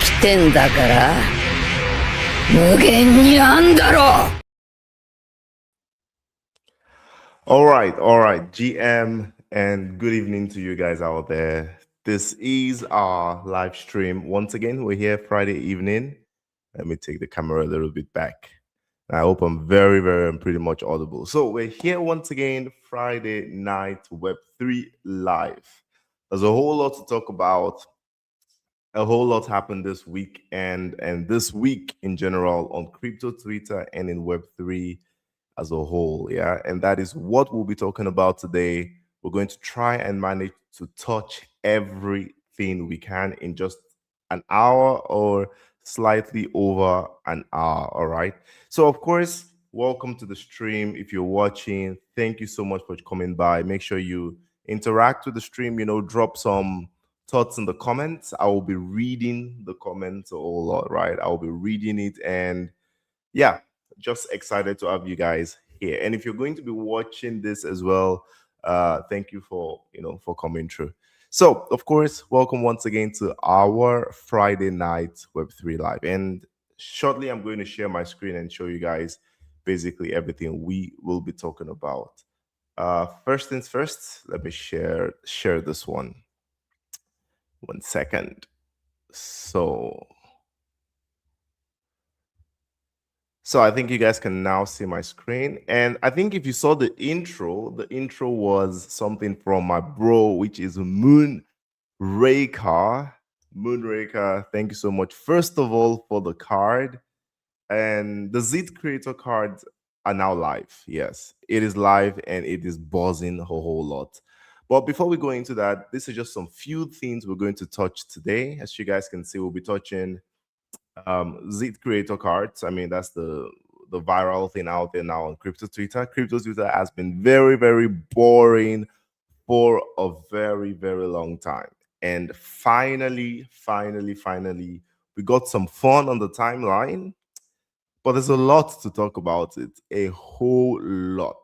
きてんだから、無限にあんだろ。 All right, GM, and good evening to you guys out there. This is our live stream. Once again, we're here Friday evening. Let me take the camera a little bit back. I hope I'm very pretty much audible. So we're here once again, Friday night, Web3 live. There's a whole lot to talk about. A whole lot happened this week and this week in general on crypto Twitter and in Web3 as a whole. Yeah. And that is what we'll be talking about today. We're going to try and manage to touch everything we can in just an hour or slightly over an hour. All right. So, of course, welcome to the stream. If you're watching, thank you so much for coming by. Make sure you interact with the stream, drop some thoughts in the comments. I will be reading the comments a whole lot, right? I will be reading it, and yeah, just excited to have you guys here. And if you're going to be watching this as well, thank you for coming through. So, of course, welcome once again to our Friday night Web3 live. And shortly, I'm going to share my screen and show you guys basically everything we will be talking about. First things first, let me share this one. 1 second. So I think you guys can now see my screen. And I think if you saw the intro was something from my bro, which is Moonraker. Moonraker, thank you so much. First of all, for the card. And the Xeet creator cards are now live. Yes, it is live and it is buzzing a whole lot. But before we go into that, this is just some few things we're going to touch today. As you guys can see, we'll be touching Xeet creator cards. I mean, that's the viral thing out there now on crypto Twitter. Crypto Twitter has been very boring for a very long time. And finally, we got some fun on the timeline. But there's a lot to talk about it. A whole lot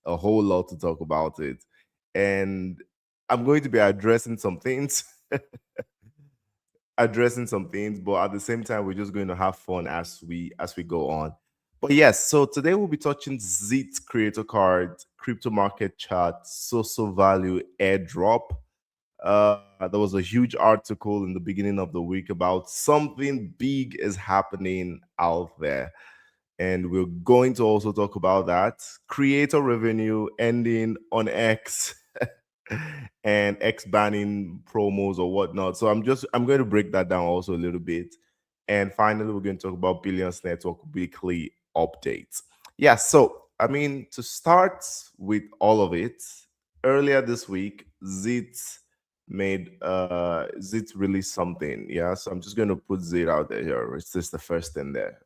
to talk about it. And I'm going to be addressing some things. But at the same time, we're just going to have fun as we go on. But yes, so today we'll be touching Xeet creator card, crypto market chart, social value airdrop. There was a huge article in the beginning of the week about something big is happening out there. And we're going to also talk about that. Creator revenue ending on X and X banning promos or whatnot. So I'm going to break that down also a little bit. And finally, we're going to talk about Billions Network weekly updates. Yeah, so I mean, to start with all of it, earlier this week, Xeet released something. Yeah, so I'm just going to put Xeet out there here. It's just the first thing there.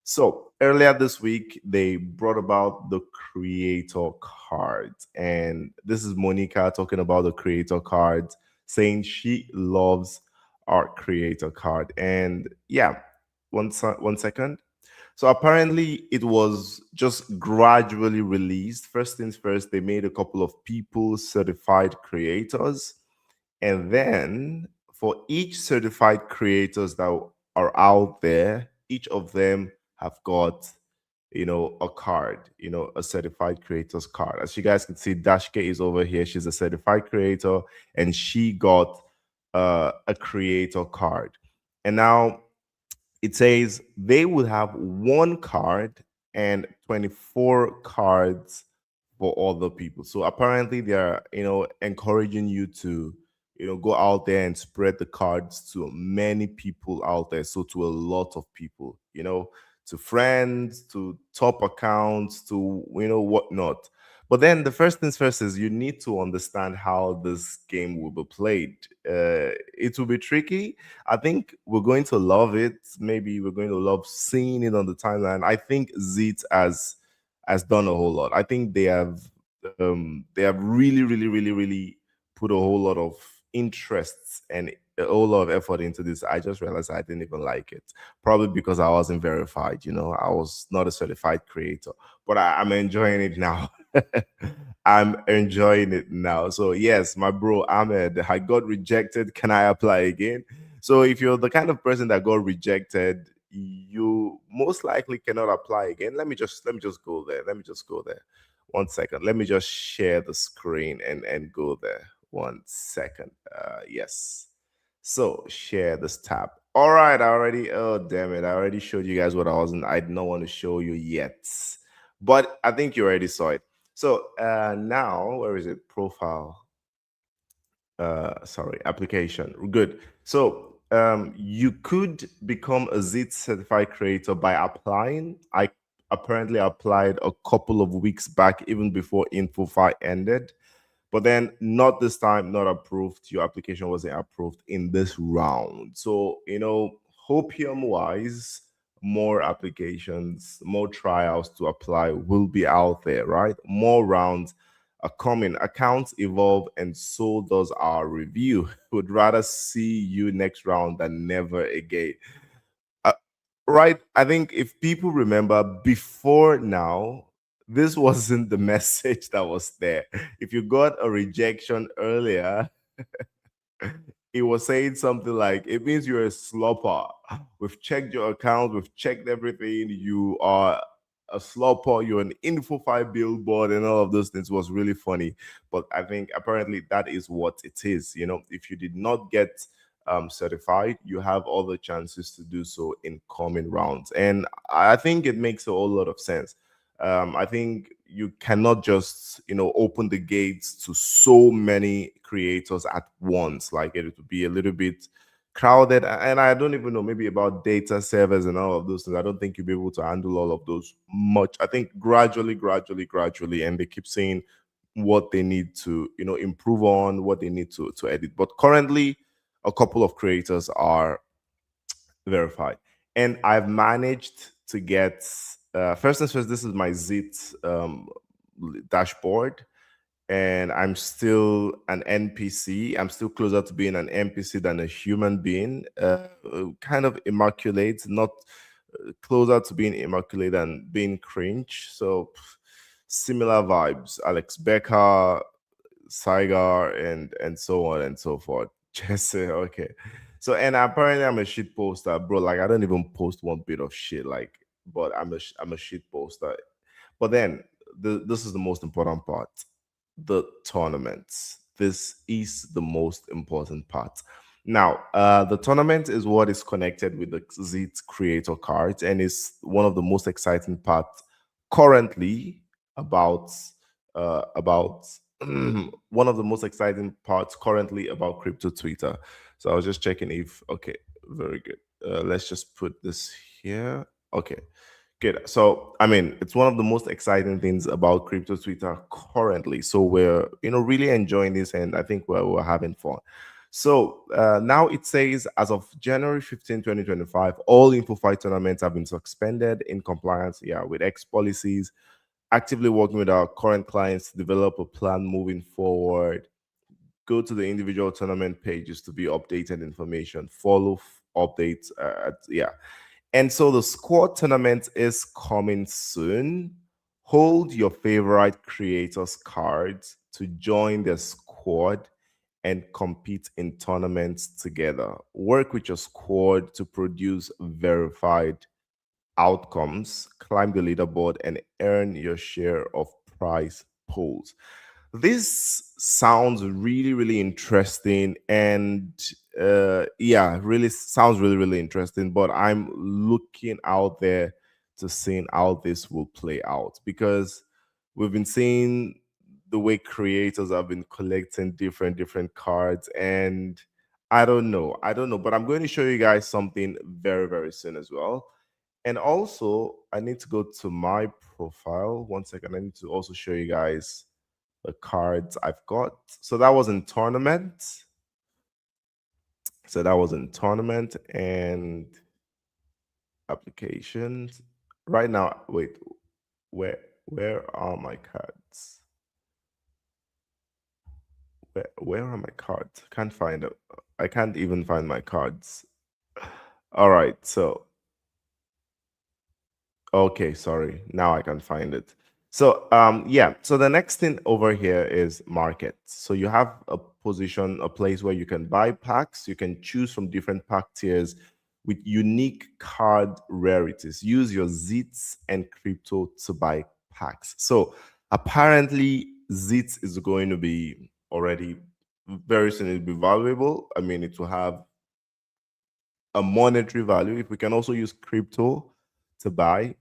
So earlier this week, they brought about the creator cards. And this is Monica talking about the creator cards, saying she loves our creator card. And yeah, one second. So apparently it was just gradually released. First things first, they made a couple of people certified creators. And then for each certified creators that are out there, each of them have got a card, a certified creators card. As you guys can see, Dashke is over here. She's a certified creator and she got a creator card. And now it says they will have one card and 24 cards for other people. So apparently they're encouraging you to go out there and spread the cards to many people out there. So to a lot of people, to friends, to top accounts, to whatnot. But then the first things first is you need to understand how this game will be played. It will be tricky. I think we're going to love it. Maybe we're going to love seeing it on the timeline. I think Xeet has done a whole lot. I think they have really put a whole lot of interests and a whole lot of effort into this. I just realized I didn't even like it. Probably because I wasn't verified, I was not a certified creator. But I'm enjoying it now. I'm enjoying it now. So yes, my bro Ahmed, I got rejected. Can I apply again? So if you're the kind of person that got rejected, you most likely cannot apply again. Let me just go there. Let me just go there. 1 second. Let me just share the screen and go there. 1 second. Yes. So share this tab. All right, I already. Oh damn it! I already showed you guys what I wasn't. I did not want to show you yet, but I think you already saw it. So now, where is it? Profile. Sorry, application. Good. So you could become a Xeet certified creator by applying. I apparently applied a couple of weeks back, even before InfoFi ended. But then not this time, not approved. Your application wasn't approved in this round. So, hopium wise, more applications, more trials to apply will be out there, right? More rounds are coming. Accounts evolve, and so does our review. Would rather see you next round than never again. Uh, right? I think if people remember before now, this wasn't the message that was there. If you got a rejection earlier, it was saying something like, it means you're a slopper. We've checked your account, we've checked everything. You are a slopper, you're an info billboard, and all of those things. Was really funny. But I think apparently that is what it is. If you did not get certified, you have all the chances to do so in coming rounds. And I think it makes a whole lot of sense. I think you cannot just open the gates to so many creators at once. Like it would be a little bit crowded, and I don't even know maybe about data servers and all of those things. I don't think you'll be able to handle all of those much. I think gradually, and they keep saying what they need to improve on, what they need to edit. But currently, a couple of creators are verified, and I've managed to get first things first. This is my Zit dashboard, and I'm still an NPC. I'm still closer to being an NPC than a human being. Kind of immaculate, not closer to being immaculate than being cringe. So similar vibes. Alex Becker, Saigar, and so on and so forth. Jesse, okay. So and apparently I'm a shit poster, bro. Like I don't even post one bit of shit. Like, but I'm a shit poster. But then this is the most important part: the tournaments. This is the most important part. Now, the tournament is what is connected with the Zit creator cards, and is one of the most exciting parts currently about one of the most exciting parts currently about crypto Twitter. So I was just checking if okay, very good. Let's just put this here. Okay. Good. So, I mean, it's one of the most exciting things about crypto Twitter currently. So we're, really enjoying this, and I think we're having fun. So now it says, as of January 15, 2025, all InfoFi tournaments have been suspended in compliance, with X policies. Actively working with our current clients to develop a plan moving forward. Go to the individual tournament pages to be updated information. Follow updates. And so the squad tournament is coming soon. Hold your favorite creators' cards to join the squad and compete in tournaments together. Work with your squad to produce verified outcomes, climb the leaderboard, and earn your share of prize pools. This sounds really interesting, and really sounds really interesting. But I'm looking out there to seeing how this will play out, because we've been seeing the way creators have been collecting different cards, and I don't know, but I'm going to show you guys something very soon as well. And also, I need to go to my profile. 1 second. I need to also show you guys the cards I've got. So that was in tournament. And applications. Right now, wait, where are my cards? Where are my cards? Can't find it. I can't even find my cards. All right, so okay, sorry. Now I can find it. So so the next thing over here is market. So you have a position, a place where you can buy packs. You can choose from different pack tiers with unique card rarities. Use your Zits and crypto to buy packs. So apparently, Zits is going to be already very soon. It'll be valuable. I mean, it will have a monetary value. If we can also use crypto to buy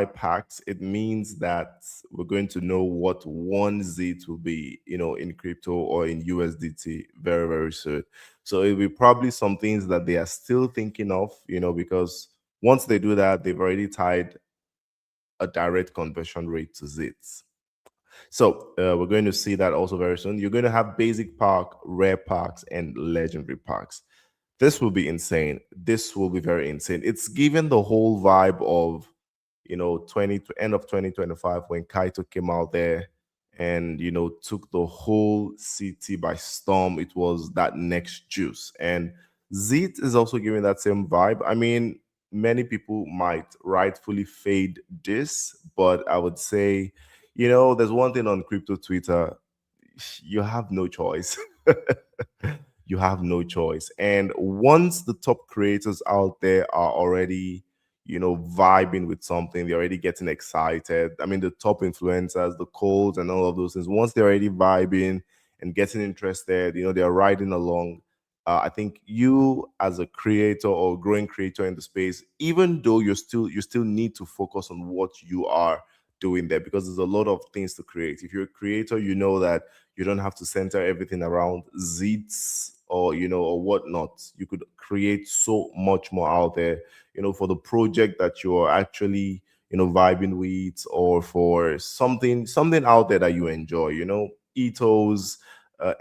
packs, it means that we're going to know what one ZET will be, in crypto or in USDT very, very soon. So it'll be probably some things that they are still thinking of, because once they do that, they've already tied a direct conversion rate to ZETs. So we're going to see that also very soon. You're going to have basic park, rare parks, and legendary parks. This will be insane. This will be very insane. It's given the whole vibe of 20 to end of 2025 when Kaito came out there and took the whole city by storm. It was that next juice. And Zeet is also giving that same vibe. I mean, many people might rightfully fade this, but I would say, there's one thing on crypto Twitter, you have no choice. You have no choice. And once the top creators out there are already, vibing with something, they're already getting excited. I mean, the top influencers, the codes, and all of those things, once they're already vibing and getting interested, they're riding along. I think you as a creator or growing creator in the space, even though you still need to focus on what you are doing there because there's a lot of things to create. If you're a creator, you know that you don't have to center everything around Zeets or or whatnot. You could create so much more out there, for the project that you're actually vibing with, or for something out there that you enjoy. Ethos,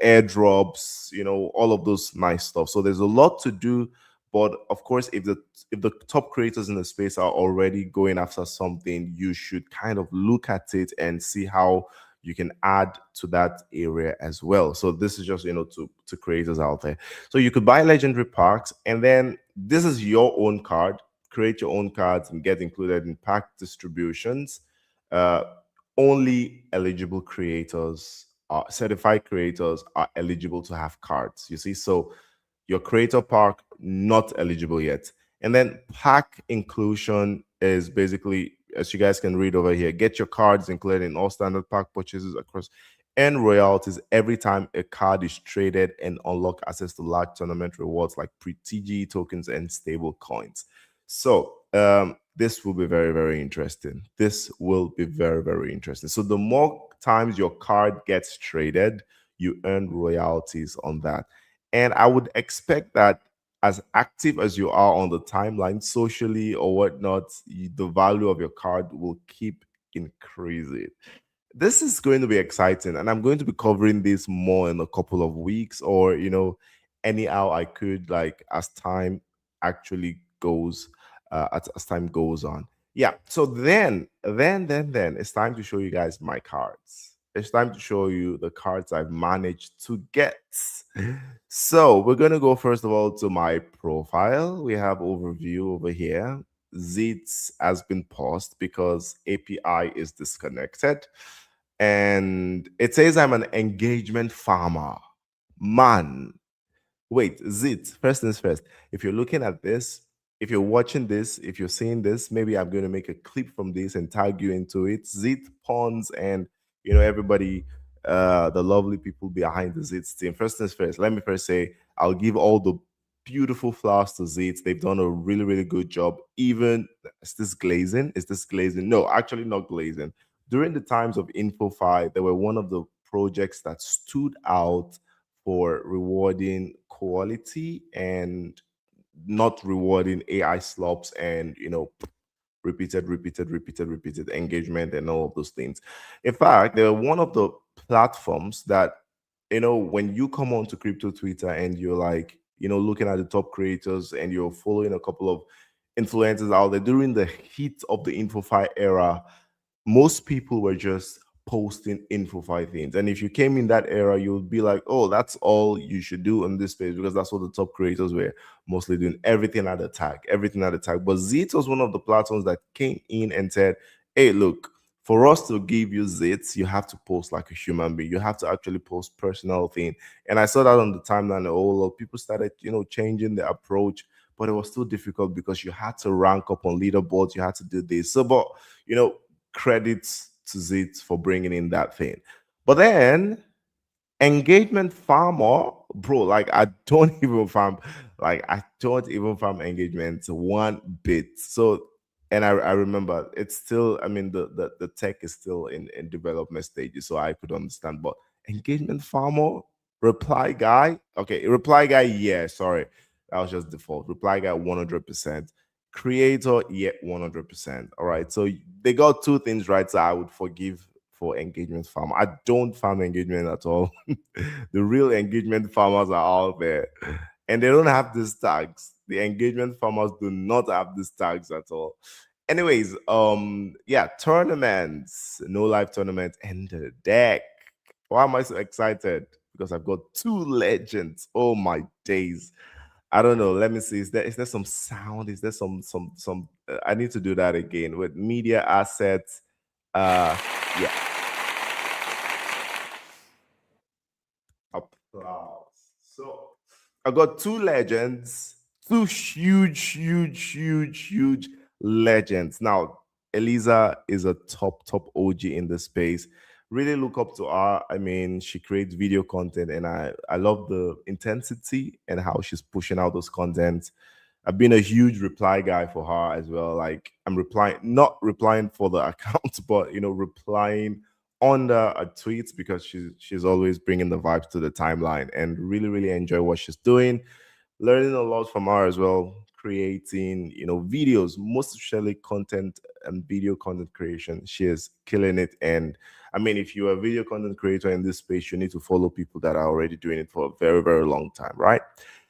airdrops, all of those nice stuff. So there's a lot to do. But of course, if the top creators in the space are already going after something, you should kind of look at it and see how you can add to that area as well. So this is just to creators out there. So you could buy legendary parks, and then this is your own card. Create your own cards and get included in pack distributions. Uh, Only eligible creators, certified creators, are eligible to have cards. You see, so your creator park not eligible yet. And then pack inclusion is basically, as you guys can read over here, get your cards included in all standard pack purchases across and royalties every time a card is traded, and unlock access to large tournament rewards like pre-TG tokens and stable coins. So this will be very, very interesting. This will be very, very interesting. So the more times your card gets traded, you earn royalties on that. And I would expect that as active as you are on the timeline, socially or whatnot, the value of your card will keep increasing. This is going to be exciting, and I'm going to be covering this more in a couple of weeks, or anyhow I could, like, as time actually goes, as time goes on. Yeah. So then it's time to show you guys my cards. It's time to show you the cards I've managed to get. So we're gonna go first of all to my profile. We have overview over here. Zeets has been paused because API is disconnected. And it says I'm an engagement farmer. Man, wait, Zit, first things first. If you're looking at this, if you're watching this, if you're seeing this, maybe I'm going to make a clip from this and tag you into it. Zit Pawns and everybody, the lovely people behind the Zit team. First things first, let me first say I'll give all the beautiful flowers to Zit. They've done a really, really good job. Even is this glazing? Is this glazing? No, actually not glazing. During the times of InfoFi, they were one of the projects that stood out for rewarding quality and not rewarding AI slops and repeated engagement and all of those things. In fact, they're one of the platforms that when you come onto crypto Twitter and you're like looking at the top creators and you're following a couple of influencers out there during the heat of the InfoFi era, most people were just posting InfoFi things. And if you came in that era, you would be like, oh, that's all you should do on this page, because that's what the top creators were mostly doing. Everything at the tag, everything at the tag. But Zeta was one of the platforms that came in and said, hey, look, For us to give you zits, you have to post like a human being. You have to actually post personal thing. And I saw that on the timeline. A whole lot of people started, changing their approach, but it was still difficult because you had to rank up on leaderboards. You had to do this. So, but you know, credits to Zit for bringing in that thing. But then engagement farmer, bro, like I don't even farm, like I don't even farm engagement one bit. So, and I remember it's still, I mean, the tech is still in development stages, so I could understand. But engagement farmer, reply guy, okay, reply guy, yeah, sorry, that was just default. Reply guy 100%. Creator, yeah, 100%. All right, so they got two things right, so I would forgive for engagement farmer. I don't farm engagement at all. The real engagement farmers are out there, and they don't have these tags. The engagement farmers do not have these tags at all. Anyways, yeah, tournaments, no live tournament, and the deck. Why am I so excited? Because I've got two legends. Oh my days. I don't know. Let me see. Is there some sound? Is there some? I need to do that again with media assets. Yeah, applause. So I got two legends, two huge legends. Now, Eliza is a top OG in the space. Really look up to her. I mean, she creates video content, and I love the intensity and how she's pushing out those contents. I've been a huge reply guy for her as well. Like I'm replying, not replying for the account, but replying under a tweet because she's always bringing the vibes to the timeline and really enjoy what she's doing. Learning a lot from her as well, creating videos, most especially content and video content creation. She is killing it. And I mean, if you're a video content creator in this space, you need to follow people that are already doing it for a very long time, right?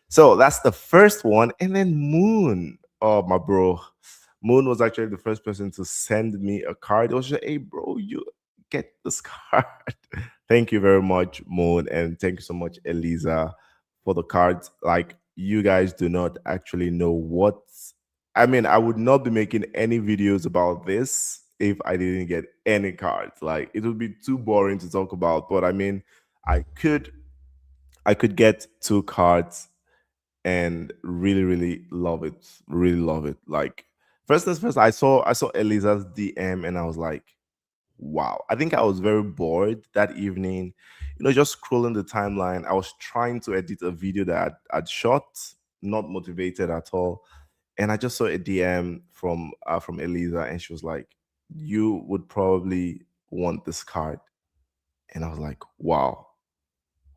So that's the first one. And then Moon, oh my bro, Moon was actually the first person to send me a card. It was just, hey bro, you get this card. Thank you very much, Moon, and thank you so much, Eliza, for the cards. Like, you guys do not actually know what. I mean, I would not be making any videos about this if I didn't get any cards. Like, it would be too boring to talk about. But I mean, I could, I could get two cards and really love it. Really love it. Like, first things first, I saw Eliza's DM and I was like, wow. I think I was very bored that evening, just scrolling the timeline. I was trying to edit a video that I'd shot, not motivated at all. And I just saw a DM from Eliza, and she was like, "You would probably want this card." And I was like, "Wow,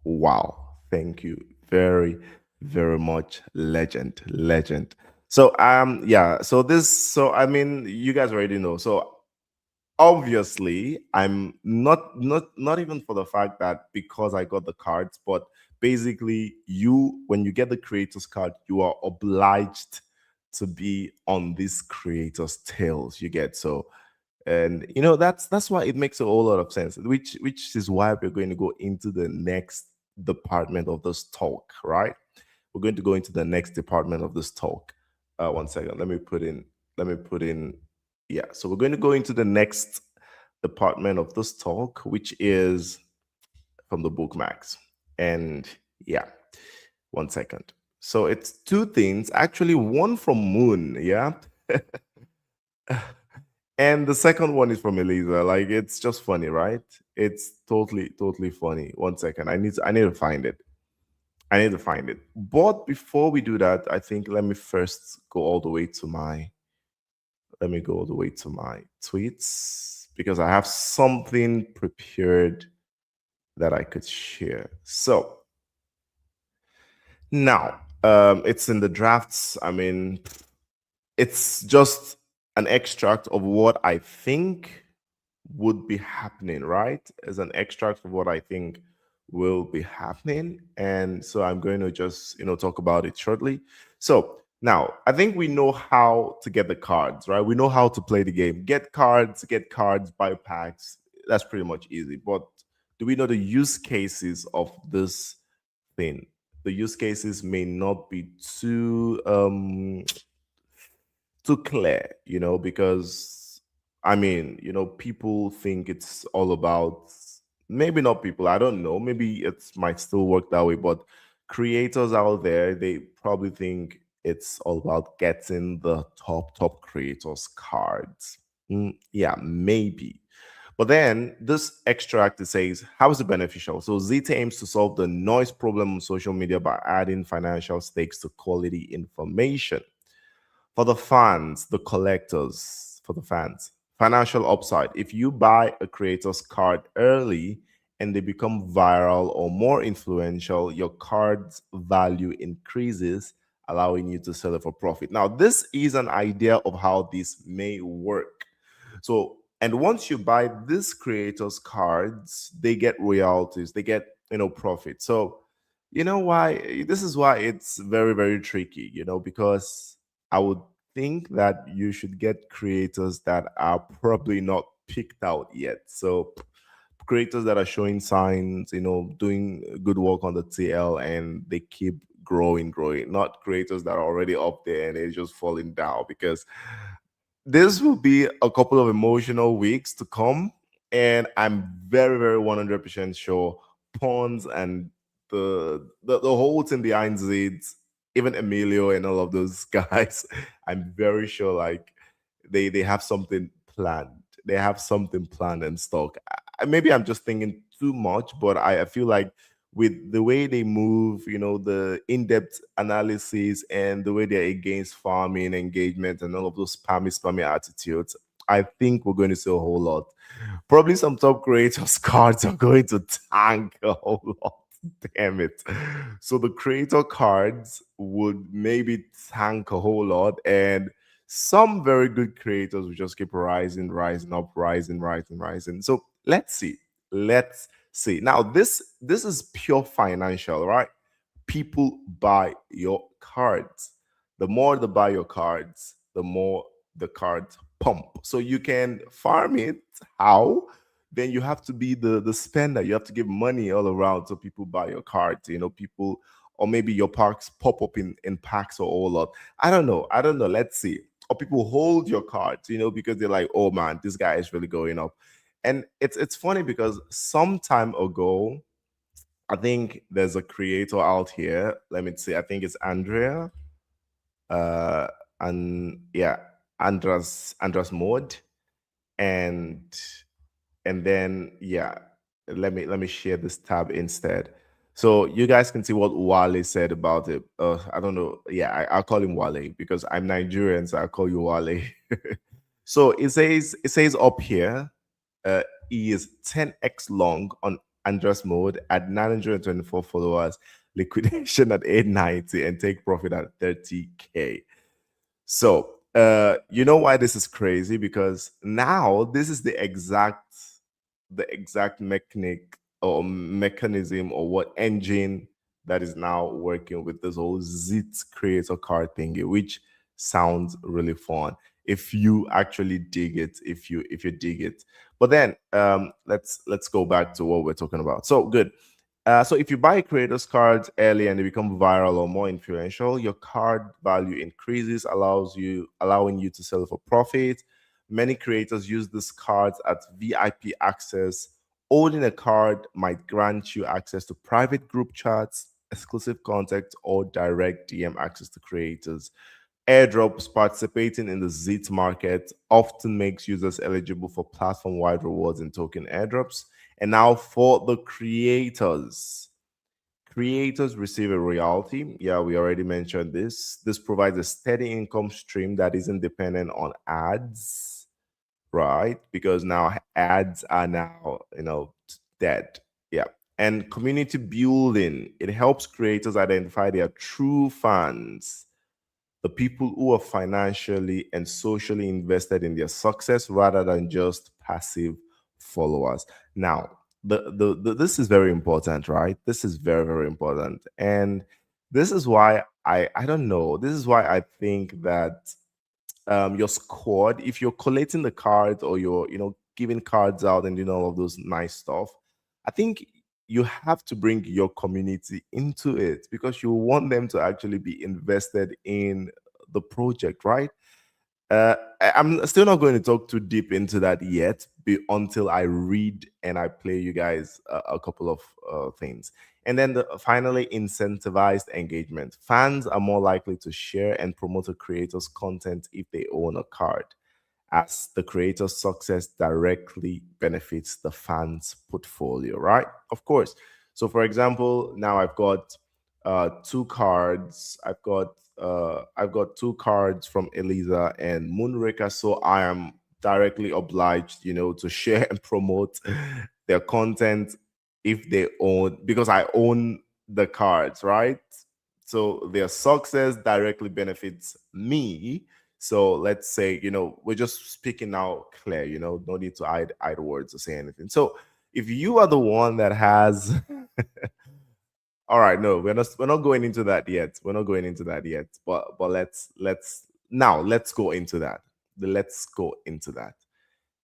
wow, thank you very much, legend." So yeah, so I mean, you guys already know. So obviously I'm not even for the fact that because I got the cards, but basically when you get the creators card, you are obliged to be on this creators tails, you get. So, and that's why it makes a whole lot of sense, which is why we're going to go into the next department of this talk, right? We're going to go into the next department of this talk. One second, let me put in yeah, so we're going to go into the next department of this talk, which is from the book Max. And yeah, one second. So it's two things, actually, one from Moon, yeah. And the second one is from Eliza. Like, it's just funny, right? It's totally funny. One second. I need to find it. I need to find it. But before we do that, I think let me first go all the way to my let me go all the way to my tweets because I have something prepared that I could share. So now, it's in the drafts. I mean, it's just an extract of what I think would be happening, right? As an extract of what I think will be happening. And so I'm going to just, talk about it shortly. So now I think we know how to get the cards, right? We know how to play the game. Get cards, buy packs. That's pretty much easy. But do we know the use cases of this thing? The use cases may not be too clear, because I mean, people think it's all about, maybe not people, I don't know, maybe it might still work that way, but creators out there, they probably think it's all about getting the top creators cards. Yeah, maybe. But then this extract, it says, how is it beneficial? So Zeta aims to solve the noise problem on social media by adding financial stakes to quality information. For the fans, the collectors, for the fans, financial upside. If you buy a creator's card early and they become viral or more influential, your card's value increases, allowing you to sell it for profit. Now, this is an idea of how this may work. So, and once you buy this creator's cards, they get royalties, they get, profit. So, this is why it's very, very tricky, because I would think that you should get creators that are probably not picked out yet. So creators that are showing signs, doing good work on the TL, and they keep growing, not creators that are already up there and they're just falling down, because this will be a couple of emotional weeks to come. And I'm very, very 100% sure Pawns and the whole team behind Zed, even Emilio and all of those guys, I'm very sure like they have something planned. They have something planned in stock. Maybe I'm just thinking too much, but I feel like with the way they move, the in-depth analysis and the way they're against farming engagement and all of those spammy attitudes, I think we're going to see a whole lot. Probably some top creators cards are going to tank a whole lot. Damn it. So the creator cards would maybe tank a whole lot, and some very good creators will just keep rising up, rising. So let's see. Let's see. Now this is pure financial, right? People buy your cards. The more they buy your cards, the more the cards pump. So you can farm it. How? Then you have to be the spender. You have to give money all around so people buy your cards. People, or maybe your packs pop up in packs or all lot. I don't know. Let's see. Or people hold your cards, because they're like, oh man, this guy is really going up. And it's funny because some time ago, I think there's a creator out here. Let me see. I think it's Andrea. Uh and yeah, Andras Mode. And then yeah, let me share this tab instead. So you guys can see what Wale said about it. I don't know. Yeah, I'll call him Wale because I'm Nigerian, so I'll call you Wale. So it says up here, uh, he is 10x long on Andres mode at 924 followers, liquidation at 890, and take profit at 30K. So, you know why this is crazy? Because now this is the exact mechanic or mechanism or what engine that is now working with this whole Zit creator card thingy, which sounds really fun if you actually dig it, if you dig it. But then let's go back to what we're talking about. So good. So if you buy creators cards early and they become viral or more influential, your card value increases, allowing you to sell for profit. Many creators use these cards at VIP access. Owning a card might grant you access to private group chats, exclusive content, or direct DM access to creators. Airdrops, participating in the Zit market, often makes users eligible for platform wide rewards and token airdrops. And now for the creators. Creators receive a royalty. Yeah, we already mentioned this. This provides a steady income stream that isn't dependent on ads, right? Because now ads are now, dead. Yeah. And community building. It helps creators identify their true fans, the people who are financially and socially invested in their success rather than just passive followers. Now, this is very important, right? This is very, very important. And this is why I don't know. This is why I think that your squad, if you're collating the cards or you're, giving cards out and doing all of those nice stuff, I think you have to bring your community into it because you want them to actually be invested in the project, right? I'm still not going to talk too deep into that yet until I read and I play you guys a couple of things. And then finally, incentivized engagement. Fans are more likely to share and promote a creator's content if they own a card, as the creator's success directly benefits the fan's portfolio, right? Of course. So, for example, now I've got two cards. I've got two cards from Eliza and Moonraker, so I am directly obliged, to share and promote their content if they own, because I own the cards, right? So their success directly benefits me. So let's say, we're just speaking now clear, no need to hide words or say anything. So if you are the one that has all right, no, we're not going into that yet. We're not going into that yet. But let's go into that. Let's go into that.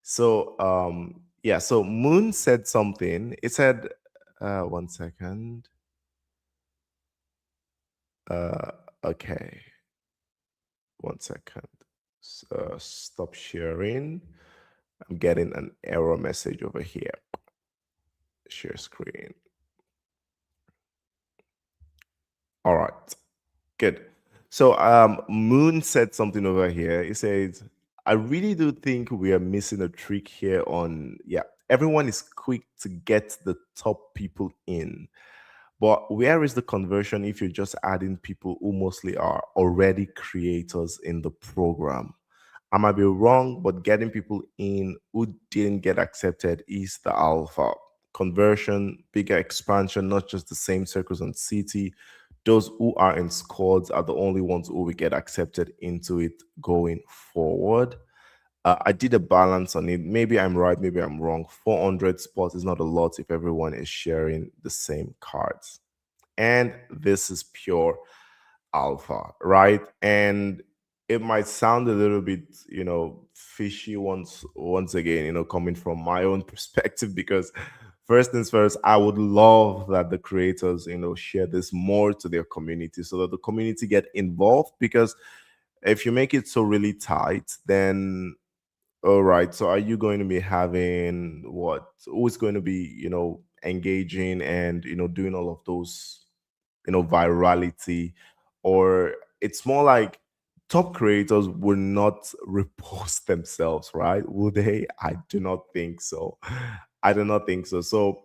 So yeah, so Moon said something. It said one second. Uh okay. One second. Stop sharing. I'm getting an error message over here. Share screen. All right. Good. So Moon said something over here. He says, I really do think we are missing a trick here on, yeah, everyone is quick to get the top people in. But where is the conversion if you're just adding people who mostly are already creators in the program? I might be wrong, but getting people in who didn't get accepted is the alpha. Conversion, bigger expansion, not just the same circles on city. Those who are in squads are the only ones who will get accepted into it going forward. I did a balance on it. Maybe I'm right, maybe I'm wrong. 400 spots is not a lot if everyone is sharing the same cards. And this is pure alpha, right? And it might sound a little bit, fishy once again, coming from my own perspective, because first things first, I would love that the creators, share this more to their community so that the community get involved. Because if you make it so really tight, then all right. So are you going to be having what? Who's going to be, engaging and, doing all of those, virality? Or it's more like top creators will not repost themselves, right? Will they? I do not think so. I do not think so. So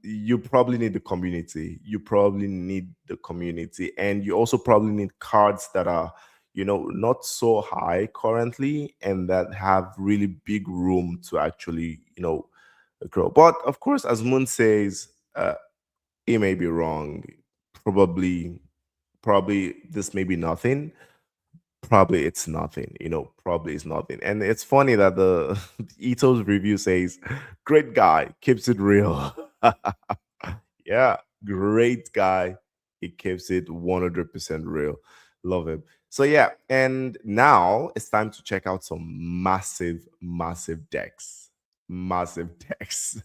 you probably need the community. You probably need the community. And you also probably need cards that are, not so high currently and that have really big room to actually, grow. But of course, as Moon says, he may be wrong. Probably, probably this may be nothing. Probably it's nothing. Probably it's nothing. And it's funny that the Ito's review says, "Great guy, keeps it real." Yeah, great guy. He keeps it 100% real. Love him. So yeah, and now it's time to check out some massive decks. Massive decks.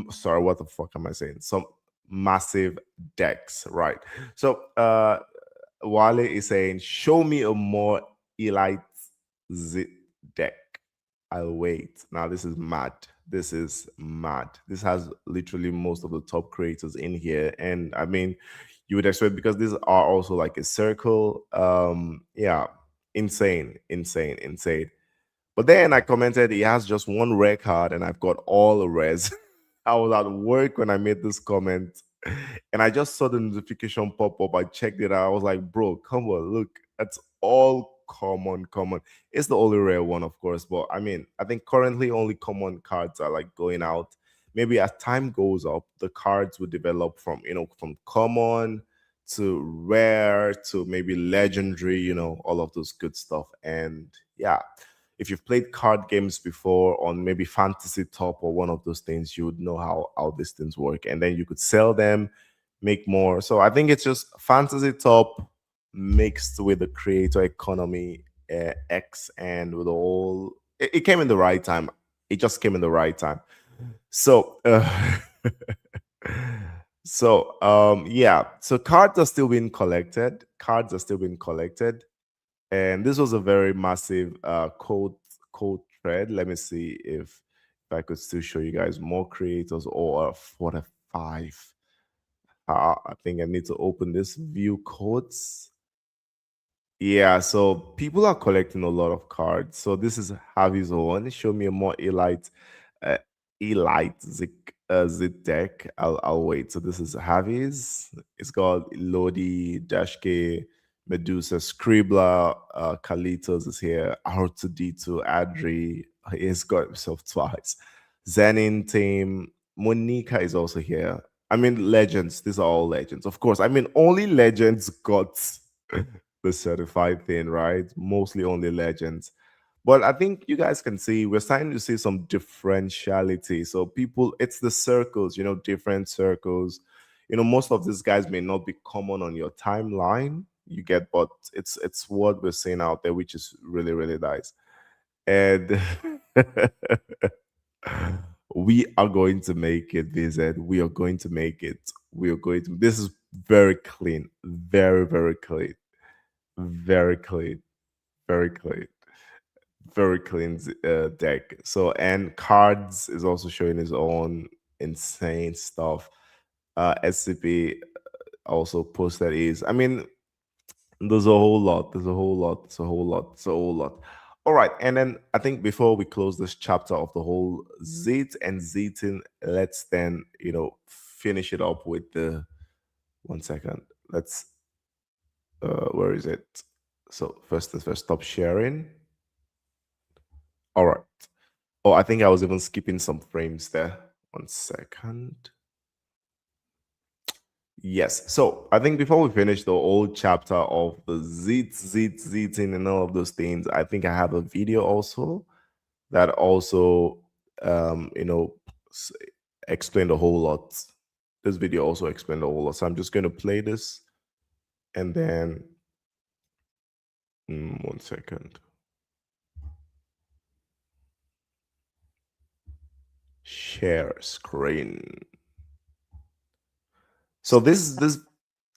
Sorry, what the fuck am I saying? Some massive decks, right? So Wale is saying, show me a more elite zit deck. I'll wait. Now this is mad. This is mad. This has literally most of the top creators in here. And I mean, you would expect, because these are also like a circle. Yeah, insane. But then I commented he has just one rare card and I've got all the res. I was at work when I made this comment and I just saw the notification pop up. I checked it out. I was like, bro, come on, look, that's all common. It's the only rare one, of course. But I mean, I think currently only common cards are like going out. Maybe as time goes up, the cards will develop from, from common to rare to maybe legendary, all of those good stuff. And yeah, if you've played card games before on maybe Fantasy Top or one of those things, you would know how these things work. And then you could sell them, make more. So I think it's just Fantasy Top mixed with the creator economy X, and with all it came in the right time. It just came in the right time. So yeah, so cards are still being collected. And this was a very massive code thread. Let me see if I could still show you guys more creators or 45. I think I need to open this view codes. Yeah, so people are collecting a lot of cards. So this is Javi's own. Show me a more uh, elite zit deck. I'll wait. So this is Javi's. It's got Lodi, Dashke, Medusa, Scribbler, Kalitos is here, R2D2, Adri. He's got himself twice. Zenin team. Monica is also here. I mean, legends. These are all legends. Of course. I mean, only legends got the certified thing, right? Mostly only legends. But I think you guys can see we're starting to see some differentiality. So people, it's the circles, different circles. Most of these guys may not be common on your timeline. You get, but it's what we're seeing out there, which is really, really nice. And we are going to make it, VZ. We are going to make it. We are going to. This is very clean, very, very clean. Very clean, very clean, very clean deck. So, and cards is also showing his own insane stuff. SCP also posted his. I mean, there's a whole lot. There's a whole lot. There's a whole lot. There's a whole lot. All right, and then I think before we close this chapter of the whole Zit and Zeeting, let's then finish it up with the 1 second. Let's where is it? So first things first, stop sharing. All right. Oh, I think I was even skipping some frames there. 1 second. Yes. So I think before we finish the old chapter of the zeeting, and all of those things, I think I have a video also that also, s- explained a whole lot. This video also explained a whole lot. So I'm just going to play this and then 1 second. Share screen. So this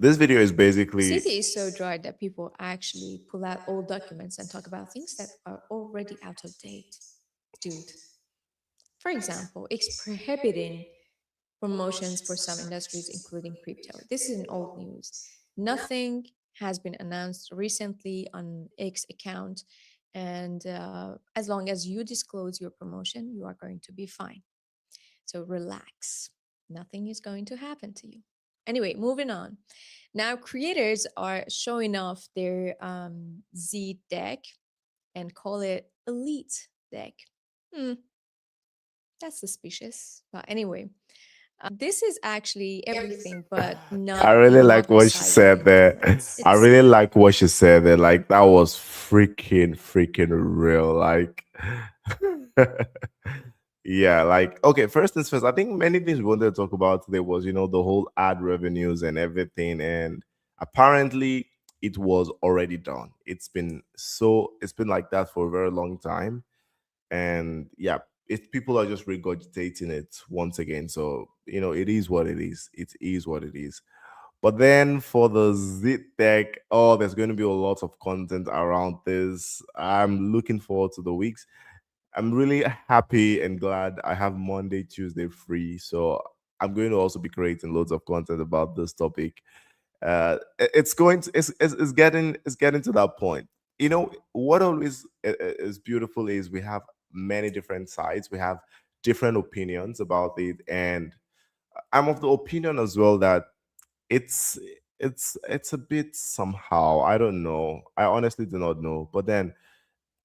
video is basically City is so dry that people actually pull out old documents and talk about things that are already out of date. Dude. For example, it's prohibiting promotions for some industries, including crypto. This is an old news. Nothing has been announced recently on X account. And as long as you disclose your promotion, you are going to be fine. So relax. Nothing is going to happen to you. Anyway, moving on. Now, creators are showing off their Z deck and call it Elite deck. Hmm, that's suspicious. But anyway, this is actually everything, but I not the really like what she said monetizing. there. I It's really like what she said there. Like that was freaking real. Like yeah, like okay, first things first, I think many things we wanted to talk about today was, the whole ad revenues and everything. And apparently it was already done. It's been like that for a very long time. And yeah, if people are just regurgitating it once again. So, it is what it is. It is what it is. But then for the Zit deck, oh, there's going to be a lot of content around this. I'm looking forward to the weeks. I'm really happy and glad I have Monday, Tuesday free. So I'm going to also be creating loads of content about this topic. It's going to it's getting to that point. What always is beautiful is we have many different sides. We have different opinions about it, and I'm of the opinion as well that it's it's a bit somehow, I don't know, I honestly do not know, but then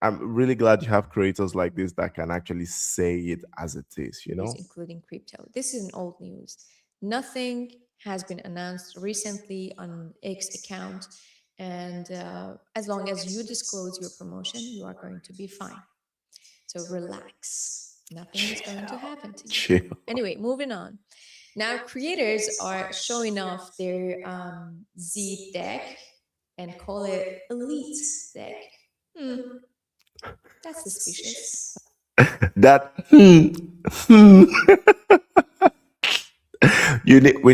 I'm really glad you have creators like this that can actually say it as it is. including crypto. This is an old news. Nothing has been announced recently on X account. And as long as you disclose your promotion, you are going to be fine. So relax. Nothing is going to happen to you. Chill. Anyway, moving on. Now, creators are showing off their Z deck and call it Elite deck. Hmm, that's suspicious. That we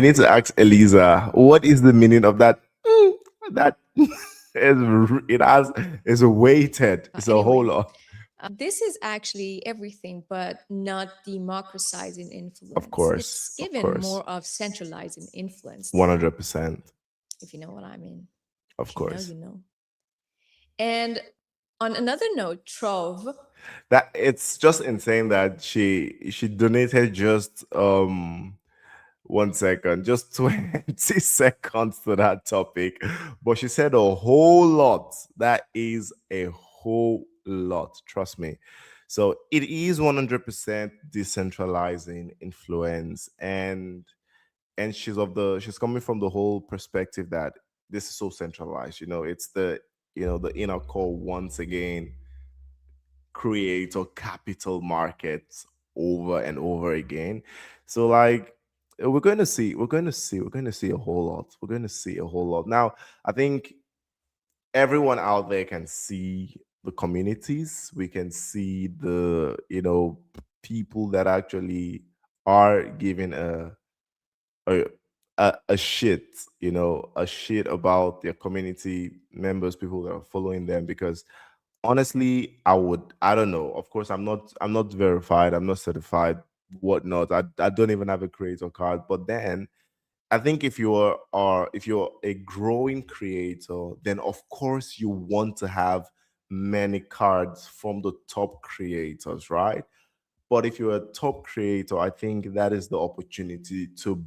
need to ask Eliza what is the meaning of that. That it has it's weighted. It's a whole Anyway, lot. this is actually everything but not democratizing Of influence. course, It's of given course, more of centralizing influence one there, hundred percent. if you know what I mean. Of If you know, course. you know. And on another note, Trove, That it's just insane that she donated just 1 second, just 20 seconds to that topic. But she said a whole lot. That is a whole lot, trust me. So it is 100% decentralizing influence, and she's coming from the whole perspective that this is so centralized. It's the inner core once again creator capital markets over and over again. So like we're going to see a whole lot. We're going to see a whole lot. Now, I think everyone out there can see the communities. We can see the people that actually are giving a a shit, a shit about their community members, people that are following them. Because honestly, I don't know. Of course, I'm not verified, I'm not certified, whatnot. I don't even have a creator card. But then I think if you're a growing creator, then of course you want to have many cards from the top creators, right? But if you're a top creator, I think that is the opportunity to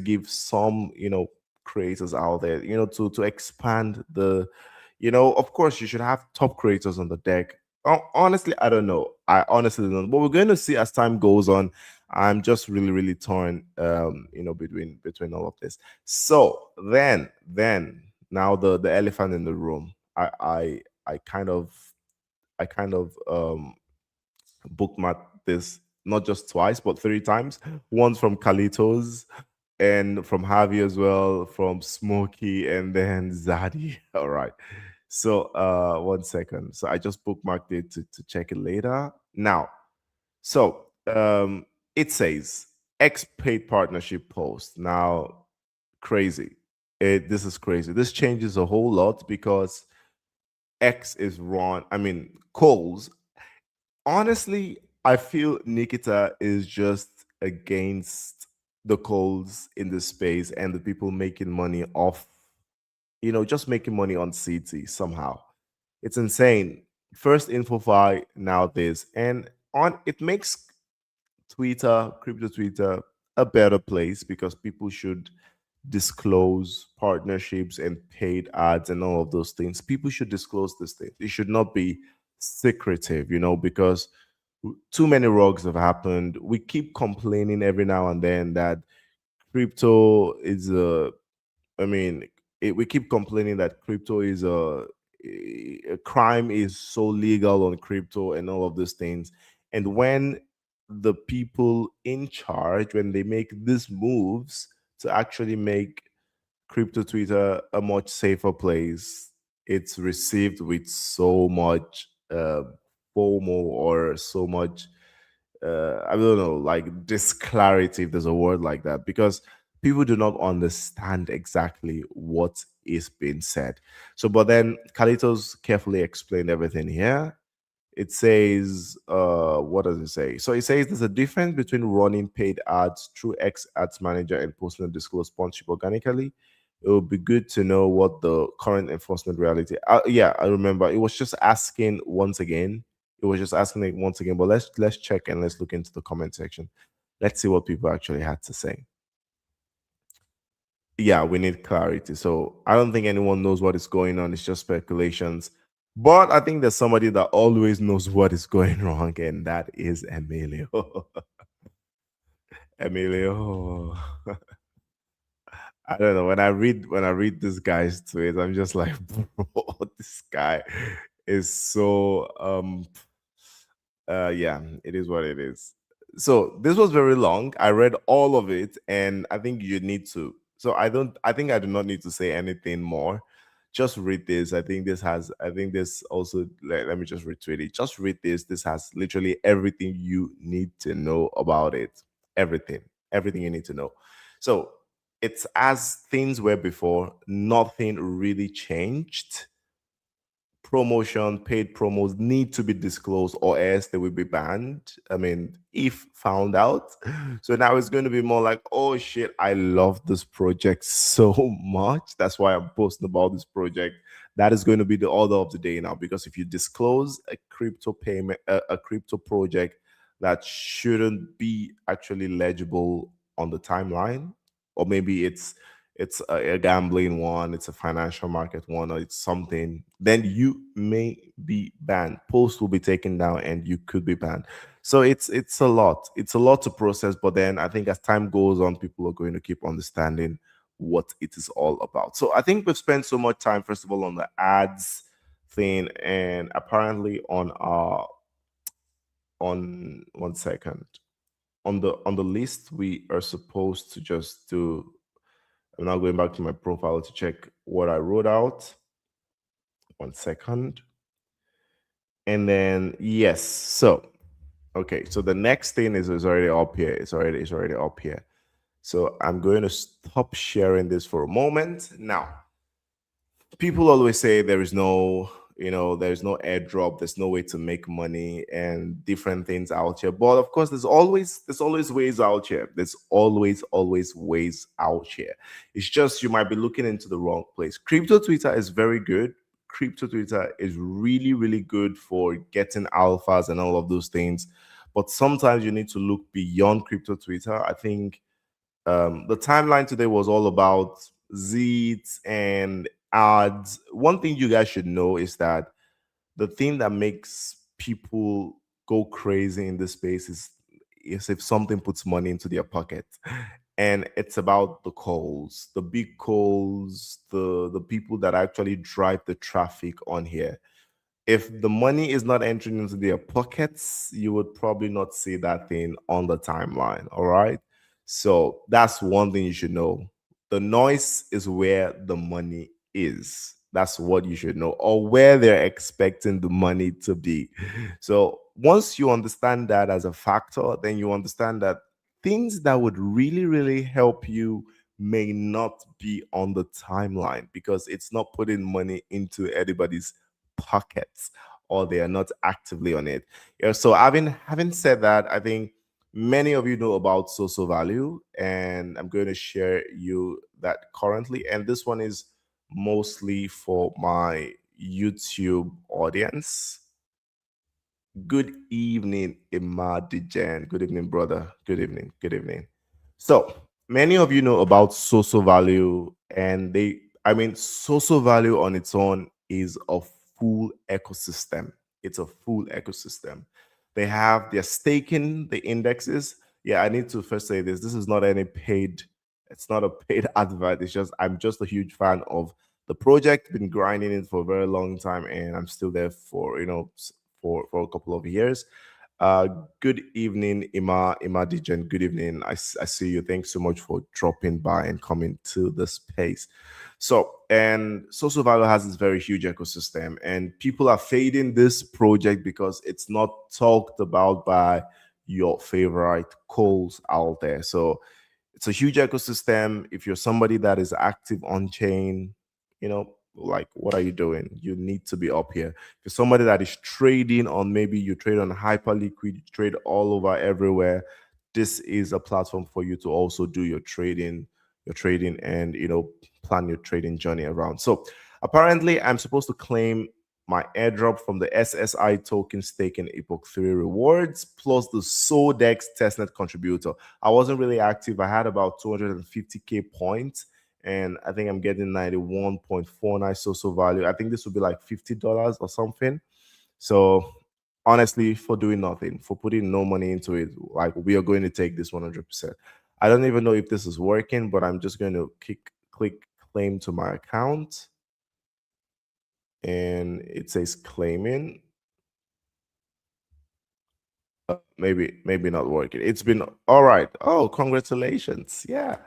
give some, creators out there, to expand of course you should have top creators on the deck. Honestly, I don't know. I honestly don't. But we're going to see as time goes on. I'm just really, really torn, between all of this. So then now the elephant in the room. I kind of bookmarked this not just twice but three times. Once from Kalitos and from Javi as well, from Smokey, and then Zadi. All right. So 1 second. So I just bookmarked it to check it later. Now, so it says X paid partnership post. Now, crazy. This is crazy. This changes a whole lot because X is run. I mean, Coles. Honestly, I feel Nikita is just against the calls in the space and the people making money off, just making money on CT somehow. It's insane. First InfoFi, now this. And on it makes Twitter, crypto Twitter, a better place because people should disclose partnerships and paid ads and all of those things. People should disclose these things. It should not be secretive, because too many rogues have happened. We keep complaining every now and then that crypto is I mean, we keep complaining that crypto is a crime is so legal on crypto and all of these things. And when the people in charge, when they make these moves to actually make crypto Twitter a much safer place, it's received with so much FOMO, or so much I don't know, like disclarity, if there's a word like that, because people do not understand exactly what is being said. So, but then Kalitos carefully explained everything here. It says, what does it say? So it says there's a difference between running paid ads through X Ads Manager and posting a disclosed sponsorship organically. It would be good to know what the current enforcement reality. Yeah, I remember. It was just asking once again. It was just asking it once again. But let's check and let's look into the comment section. Let's see what people actually had to say. Yeah, we need clarity. So I don't think anyone knows what is going on. It's just speculations. But I think there's somebody that always knows what is going wrong, and that is Emilio. Emilio. I don't know. When I read this guy's tweet, I'm just like, bro, this guy is so yeah, it is what it is. So this was very long. I read all of it, and I think you need to. So I think I do not need to say anything more. Just read this. I think this also, let me just retweet it. Just read this. This has literally everything you need to know about it. Everything. Everything you need to know. So it's as things were before, nothing really changed. Promotion, paid promos need to be disclosed or else they will be banned. I mean, if found out. So now it's going to be more like, oh shit, I love this project so much. That's why I'm posting about this project. That is going to be the order of the day now. Because if you disclose a crypto payment, a crypto project that shouldn't be actually legible on the timeline, or maybe it's a gambling one, it's a financial market one, or it's something, then you may be banned. Post will be taken down and you could be banned. So it's a lot. It's a lot to process, but then I think as time goes on, people are going to keep understanding what it is all about. So I think we've spent so much time, first of all, on the ads thing, and apparently on our on one second. On the list, we are supposed to just do, I'm now going back to my profile to check what I wrote out. One second. And then yes. So okay. So the next thing is already up here. It's already up here. So I'm going to stop sharing this for a moment. Now, people always say there is no, there's no airdrop, there's no way to make money and different things out here, but of course there's always ways out here. There's always ways out here. It's just you might be looking into the wrong place. Crypto Twitter is very good. Crypto Twitter is really, really good for getting alphas and all of those things, but sometimes you need to look beyond crypto Twitter. I think the timeline today was all about Xeet and ads. One thing you guys should know is that the thing that makes people go crazy in this space is if something puts money into their pocket. And it's about the calls, the big calls, the people that actually drive the traffic on here. If the money is not entering into their pockets, you would probably not see that thing on the timeline. All right. So that's one thing you should know. The noise is where the money is. That's what you should know, or where they're expecting the money to be. So once you understand that as a factor, then you understand that things that would really, really help you may not be on the timeline because it's not putting money into anybody's pockets, or they are not actively on it. Yeah, so having said that, I think many of you know about social value, and I'm going to share you that currently. And this one is mostly for my YouTube audience. Good evening, Imadijan. Good evening, brother. Good evening. Good evening. So many of you know about social value, and social value on its own is a full ecosystem. It's a full ecosystem. They have their staking, the indexes. Yeah, I need to first say this. This is not any paid, it's not a paid advert. It's just I'm just a huge fan of the project, been grinding it for a very long time, and I'm still there for for a couple of years. Uh, Good evening, Ima Dijen. Good evening. I see you. Thanks so much for dropping by and coming to the space. So, and social value has this very huge ecosystem, and people are fading this project because it's not talked about by your favorite calls out there. So, it's a huge ecosystem. If you're somebody that is active on chain, like what are you doing? You need to be up here. If you're somebody that is trading on, maybe you trade on hyperliquid, you trade all over everywhere, this is a platform for you to also do your trading and plan your trading journey around. So apparently I'm supposed to claim my airdrop from the SSI token staking Epoch 3 rewards plus the Sodex testnet contributor. I wasn't really active. I had about 250k points, and I think I'm getting 91.49 social value. I think this would be like $50 or something. So honestly, for doing nothing, for putting no money into it, like we are going to take this 100%. I don't even know if this is working, but I'm just going to click claim to my account, and it says claiming. Maybe not working. It's been all right. Oh, congratulations. Yeah.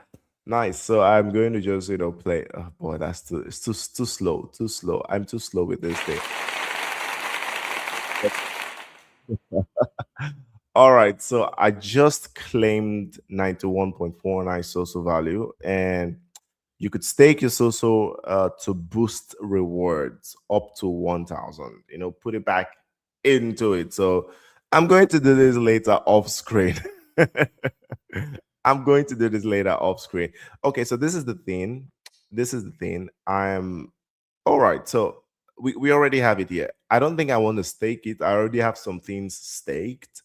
Nice. So I'm going to just, play. Oh boy, it's too slow. Too slow. I'm too slow with this thing. All right, so I just claimed 91.49 social value, and you could stake your social to boost rewards up to 1,000. Put it back into it. So I'm going to do this later off screen. I'm going to do this later off screen. Okay, so this is the thing. This is the thing. I'm all right. So we already have it here. I don't think I want to stake it. I already have some things staked,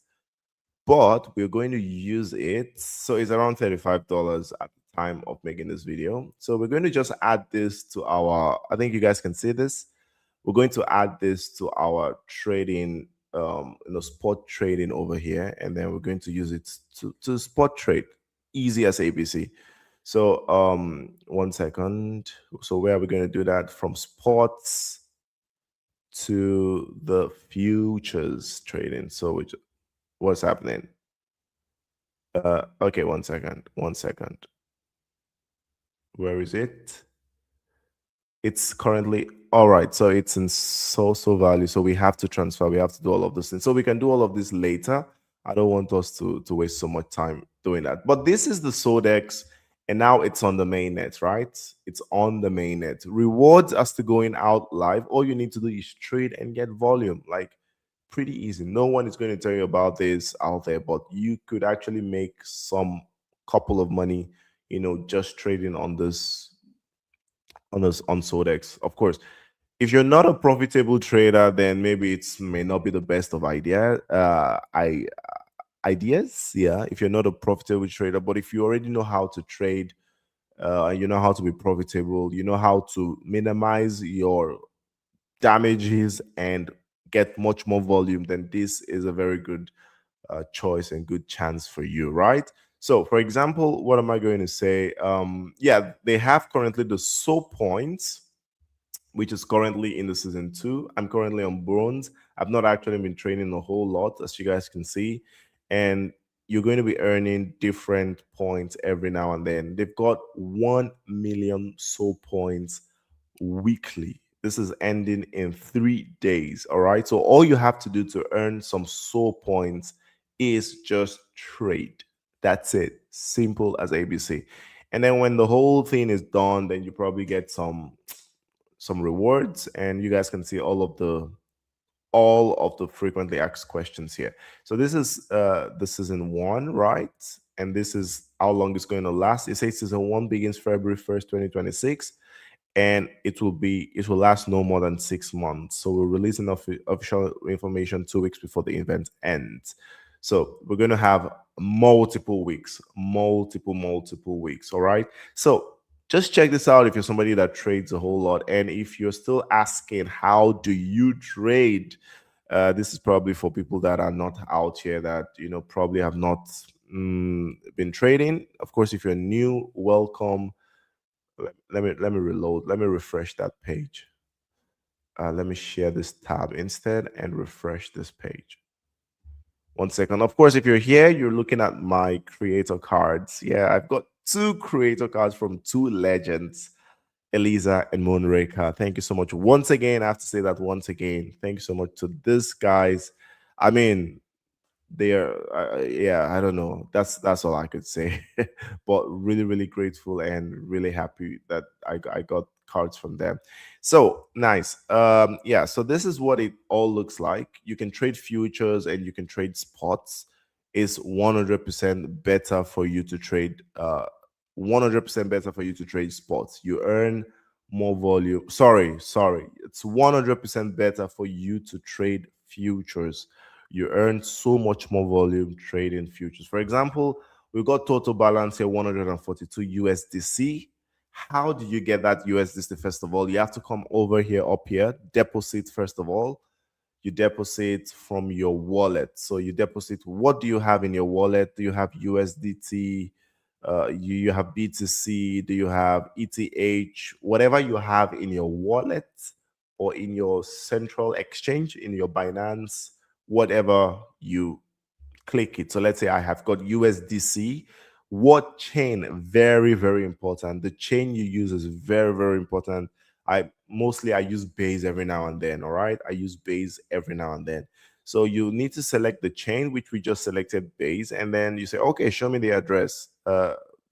but we're going to use it. So it's around $35 at the time of making this video. So we're going to just add this to our, I think you guys can see this. We're going to add this to our trading, spot trading over here, and then we're going to use it to spot trade, easy as ABC. So 1 second. So where are we going to do that? From spots to the futures trading. So what's happening? Okay, 1 second. 1 second. Where is it? It's currently all right. So it's in social value. So we have to transfer. We have to do all of this things. So we can do all of this later. I don't want us to waste so much time doing that. But this is the Sodex, and now it's on the mainnet, right? It's on the mainnet. Rewards as to going out live. All you need to do is trade and get volume. Like pretty easy. No one is going to tell you about this out there, but you could actually make some couple of money, just trading on Sodex. Of course, if you're not a profitable trader, then maybe it's may not be the best of ideas. Yeah, if you're not a profitable trader, but if you already know how to trade, you know how to be profitable, you know how to minimize your damages and get much more volume, then this is a very good choice and good chance for you, right? So, for example, what am I going to say? Yeah, they have currently the soul points, which is currently in the season 2. I'm currently on bronze. I've not actually been training a whole lot, as you guys can see, and you're going to be earning different points every now and then. They've got 1 million soul points weekly. This is ending in 3 days. All right. So all you have to do to earn some soul points is just trade. That's it. Simple as ABC. And then when the whole thing is done, then you probably get some rewards, and you guys can see all of the frequently asked questions here. So this is the season 1, right? And this is how long it's going to last. It says season 1 begins February 1st, 2026, and it will last no more than 6 months. So we're releasing official information 2 weeks before the event ends. So we're going to have multiple weeks, multiple weeks. All right. So just check this out if you're somebody that trades a whole lot, and if you're still asking how do you trade, this is probably for people that are not out here, that probably have not been trading. Of course, if you're new, welcome. Let me reload. Let me refresh that page. Let me share this tab instead and refresh this page. 1 second. Of course, if you're here, you're looking at my creator cards. Yeah, I've got 2 creator cards from 2 legends, Eliza and Moonraker. Thank you so much. Once again, I have to say that once again. Thank you so much to these guys. I mean, they're yeah, I don't know, that's all I could say. But really grateful and really happy that I got cards from them. So nice. Yeah, so this is what it all looks like. You can trade futures and you can trade spots. It's 100% better for you to trade 100% better for you to trade spots. You earn more volume. Sorry, it's 100% better for you to trade futures. You earn so much more volume trading futures. For example, we've got total balance here 142 USDC. How do you get that USDC? First of all, you have to come over here, up here, deposit. First of all, you deposit from your wallet. So you deposit, what do you have in your wallet? Do you have USDT? You have BTC? Do you have ETH? Whatever you have in your wallet or in your central exchange, in your Binance, whatever, you click it. So let's say I have got USDC. What chain? Very important. The chain you use is very important. I use Base every now and then. All right, I use Base every now and then. So you need to select the chain, which we just selected base, and then you say, okay, show me the address.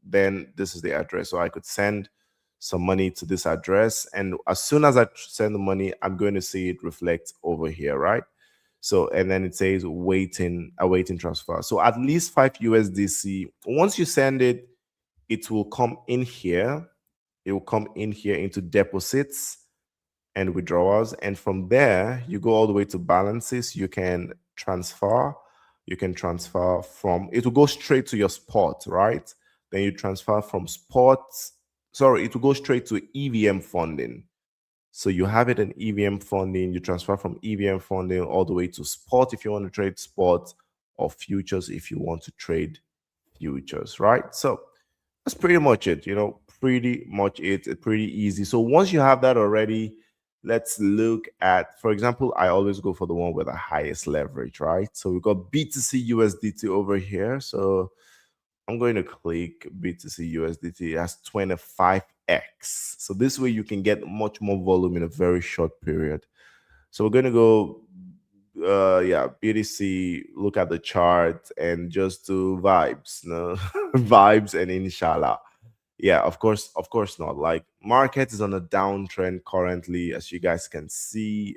Then this is the address. So I could send some money to this address, and as soon as I send the money, I'm going to see it reflect over here, right? So, and then it says awaiting transfer. So at least 5 USDC. Once you send it, it will come in here. It will come in here into deposits and withdrawals. And from there, you go all the way to balances. You can transfer. You can transfer from, it will go straight to your spot, right? Then you transfer from spot. Sorry, it will go straight to EVM funding. So you have it in EVM funding, you transfer from EVM funding all the way to spot if you want to trade spot, or futures if you want to trade futures, right? So that's pretty much it, pretty much it. It's pretty easy. So once you have that already, let's look at, for example, I always go for the one with the highest leverage, right? So we've got BTC USDT over here. So I'm going to click BTC USDT. It has 25x. So this way you can get much more volume in a very short period. So we're going to go, BTC, look at the chart and just do vibes, vibes and inshallah. Yeah, of course not. Like, market is on a downtrend currently, as you guys can see.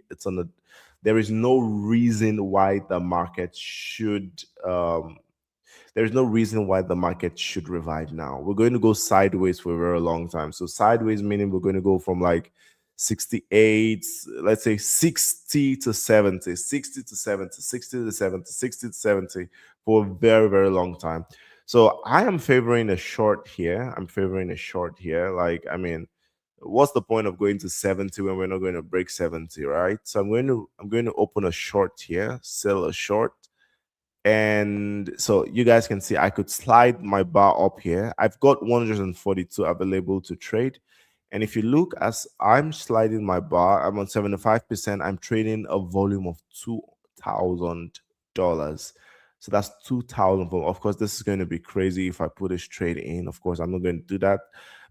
There is no reason why the market should there's no reason why the market should revive now. We're going to go sideways for a very long time. So sideways meaning we're going to go from like 68, let's say 60 to 70, 60 to 70, 60 to 70, 60 to 70 for a very, very long time. So I am favoring a short here. I'm favoring a short here. Like, I mean, what's the point of going to 70 when we're not going to break 70, right? So I'm going to open a short here, sell a short. And so you guys can see I could slide my bar up here. I've got 142 available to trade. And if you look, as I'm sliding my bar, I'm on 75%. I'm trading a volume of $2,000. So that's 2,000. Of course, this is going to be crazy if I put this trade in. Of course, I'm not going to do that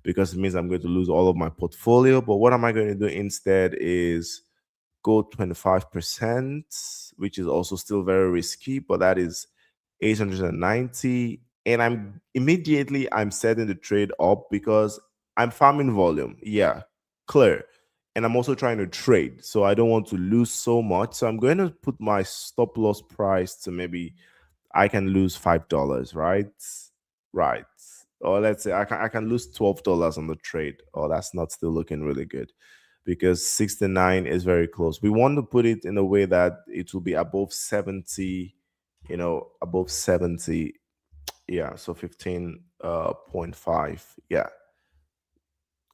because it means I'm going to lose all of my portfolio. But what am I going to do instead is go 25%, which is also still very risky, but that is 890. And I'm setting the trade up because I'm farming volume. Yeah, clear. And I'm also trying to trade, so I don't want to lose so much. So I'm going to put my stop loss price to maybe I can lose $5, right? Right. Or let's say I can lose $12 on the trade. Oh, that's not still looking really good, because 69 is very close. We want to put it in a way that it will be above 70, above 70. Yeah, so 15.5. Yeah.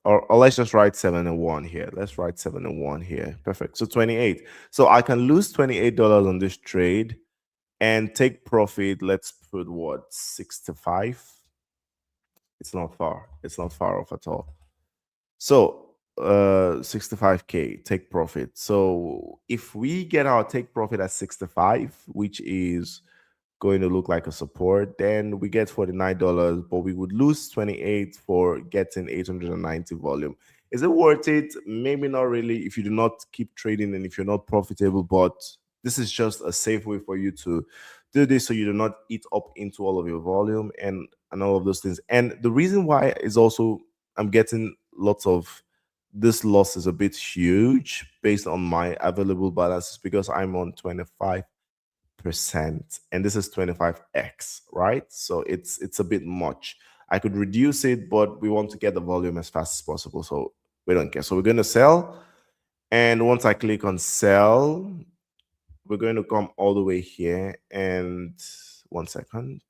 Or let's just write 7 and 1 here. Let's write 7 and 1 here. Perfect. So 28. So I can lose $28 on this trade and take profit. Let's put what? 65. It's not far. It's not far off at all. So 65K take profit. So if we get our take profit at 65, which is going to look like a support, then we get $49, but we would lose 28 for getting 890 volume. Is it worth it? Maybe not really if you do not keep trading and if you're not profitable, but this is just a safe way for you to do this so you do not eat up into all of your volume and all of those things. And the reason why is also I'm getting lots of this loss is a bit huge based on my available balances because I'm on 25%, and this is 25x, right? So it's a bit much. I could reduce it, but we want to get the volume as fast as possible, so we don't care. So we're going to sell, and once I click on sell, we're going to come all the way here, and 1 second,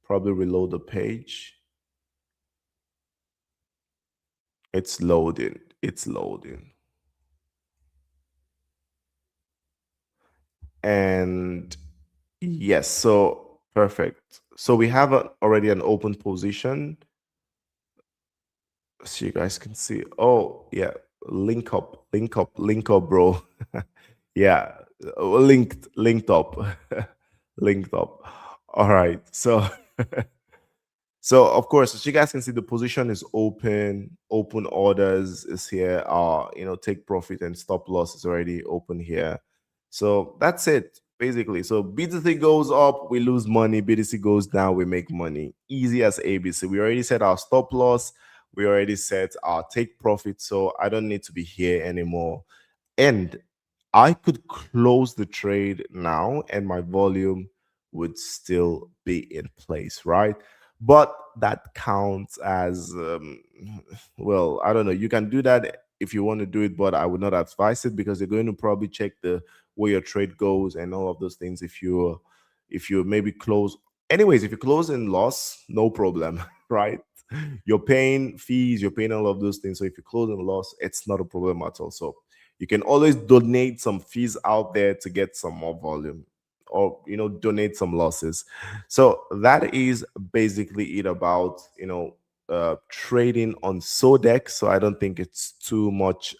probably reload the page. It's loading. It's loading. And yes, so perfect. So we have already an open position. So you guys can see. Oh, yeah. Link up, bro. Yeah. Linked up. Linked up. All right. So so of course, as you guys can see, the position is open. Open orders is here. Take profit and stop loss is already open here. So that's it. basically. So BTC goes up, we lose money. BTC goes down, we make money. Easy as ABC. We already set our stop loss. We already set our take profit. So I don't need to be here anymore. And I could close the trade now and my volume would still be in place, right? But that counts as, well, I don't know. You can do that if you want to do it, but I would not advise it because they're going to probably check the where your trade goes and all of those things. If you maybe close, anyways, if you close in loss, no problem, right? You're paying fees, you're paying all of those things. So if you close in loss, it's not a problem at all. So you can always donate some fees out there to get some more volume, or donate some losses. So that is basically it about trading on Sodex. So I don't think it's too much,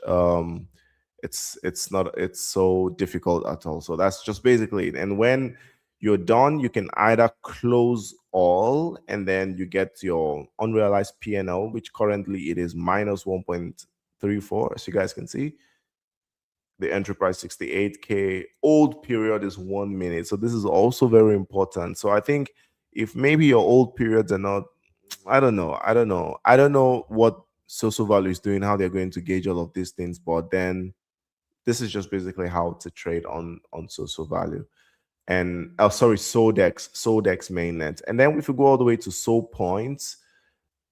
it's so difficult at all. So that's just basically it. And when you're done, you can either close all and then you get your unrealized P&L, which currently it is minus 1.34, as you guys can see. The entry price 68K. Old period is 1 minute. So this is also very important. So I think if maybe your old periods are not, I don't know. I don't know what social value is doing, how they're going to gauge all of these things, but then this is just basically how to trade on social value. And oh, sorry, Sodex mainnet. And then if we go all the way to Soul Points,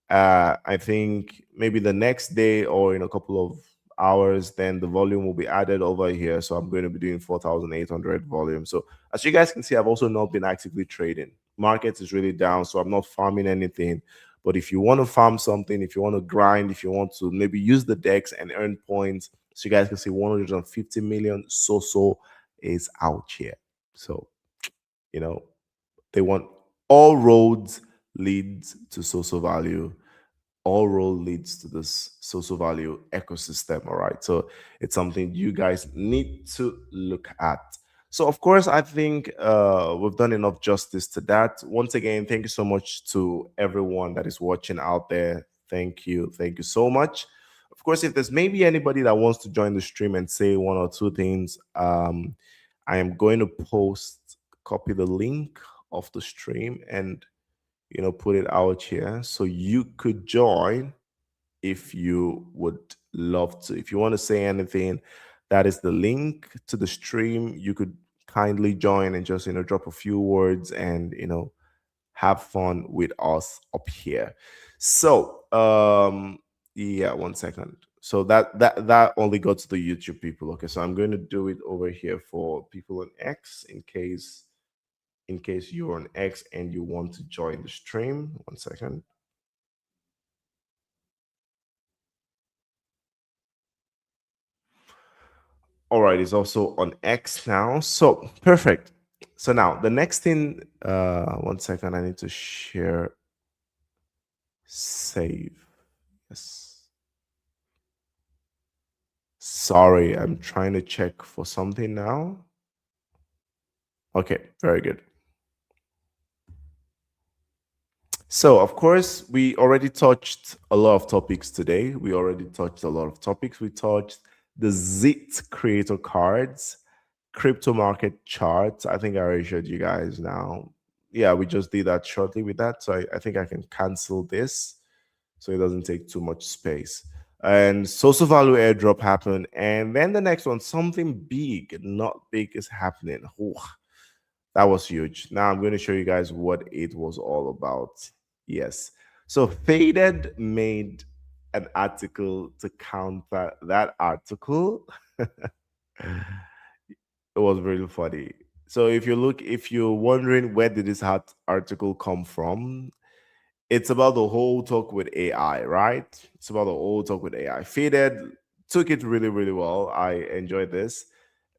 I think maybe the next day or in a couple of hours, then the volume will be added over here. So I'm going to be doing 4,800 volume. So as you guys can see, I've also not been actively trading. Market is really down, so I'm not farming anything. But if you want to farm something, if you want to grind, if you want to maybe use the DEX and earn points, so you guys can see 150 million so is out here. So, you know, they want all roads leads to social value. All road leads to this social value ecosystem. All right. So it's something you guys need to look at. So of course, I think we've done enough justice to that. Once again, thank you so much to everyone that is watching out there. Thank you. Thank you so much. Of course, if there's maybe anybody that wants to join the stream and say one or two things, I am going to copy the link of the stream and put it out here so you could join if you would love to. If you want to say anything, that is the link to the stream. You could kindly join and just drop a few words and have fun with us up here. So yeah, 1 second. So that only got to the YouTube people. Okay, so I'm going to do it over here for people on X in case you're on X and you want to join the stream. 1 second. All right, it's also on X now. So perfect. So now the next thing, 1 second, I need to share, save. Yes. Sorry, I'm trying to check for something now. Okay, very good. So, of course, we already touched a lot of topics today. We touched the Xeet creator cards, crypto market charts. I think I already showed you guys now. Yeah, we just did that shortly with that. So I think I can cancel this so it doesn't take too much space. And social value airdrop happened. And then the next one, something big, not big, is happening. Ooh, that was huge. Now I'm going to show you guys what it was all about. Yes. So Faded made an article to counter that article. It was really funny. So if you're wondering where did this article come from, it's about the whole talk with AI, right? It's about the whole talk with AI. Faded took it really, really well. I enjoyed this.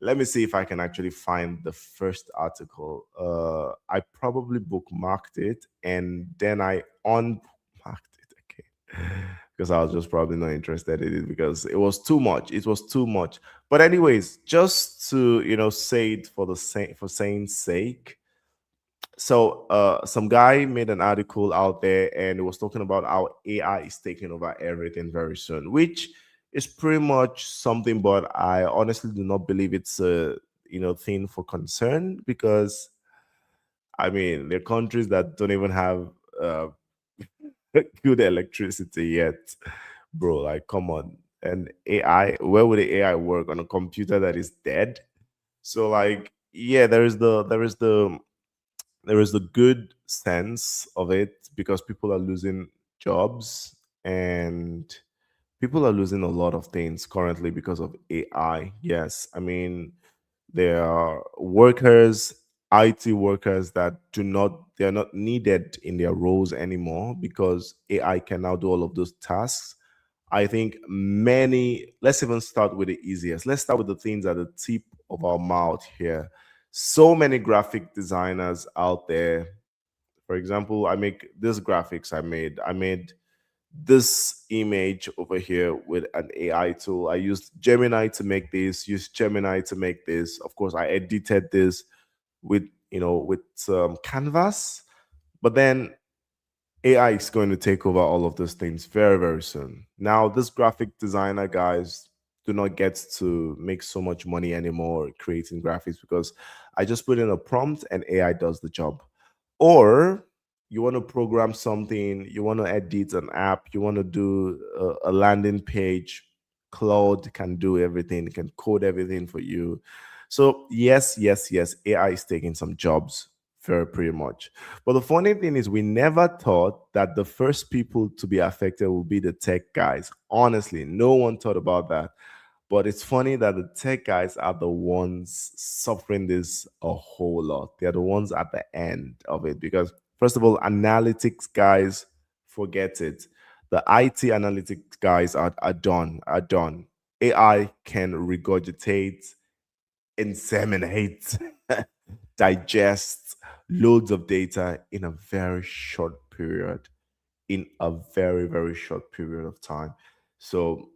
Let me see if I can actually find the first article. I probably bookmarked it and then I unbookmarked it. Okay. Because I was just probably not interested in it because it was too much. It was too much. But anyways, just to say it for saying sake. So some guy made an article out there and it was talking about how AI is taking over everything very soon, which is pretty much something, but I honestly do not believe thing for concern, because I mean, there are countries that don't even have uh, good electricity yet, bro. Like, come on. And AI, where would the AI work on a computer that is dead? So, like, yeah, there is the good sense of it, because people are losing jobs, and people are losing a lot of things currently because of AI. Yes, I mean, there are workers, IT workers, that they are not needed in their roles anymore because AI can now do all of those tasks. I think let's even start with the easiest. Let's start with the things at the tip of our mouth here. So many graphic designers out there. For example, I make this graphics I made this image over here with an AI tool. I used Gemini to make this, used Gemini to make this. Of course, I edited this with with Canvas. But then AI is going to take over all of those things very, very soon. Now, this graphic designer guys do not get to make so much money anymore creating graphics, because I just put in a prompt and AI does the job. Or you want to program something, you want to edit an app, you want to do a landing page, Claude can do everything, can code everything for you. So yes, yes, yes, AI is taking some jobs, very pretty much. But the funny thing is, we never thought that the first people to be affected will be the tech guys. Honestly, no one thought about that. But it's funny that the tech guys are the ones suffering this a whole lot. They're the ones at the end of it, because, first of all, analytics guys, forget it. The IT analytics guys are done, are done. AI can regurgitate, inseminate, digest loads of data in a very short period, in a very, very short period of time. So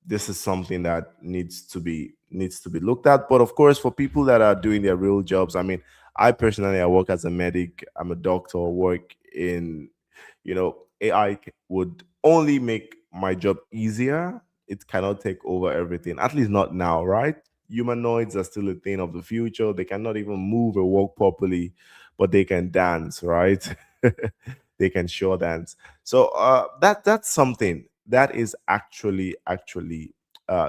this is something that needs to be looked at. But of course, for people that are doing their real jobs, I mean, I personally, I work as a medic, I'm a doctor, work in, AI would only make my job easier. It cannot take over everything, at least not now, right? Humanoids are still a thing of the future. They cannot even move or walk properly, but they can dance, right? They can show dance. So that's something that is actually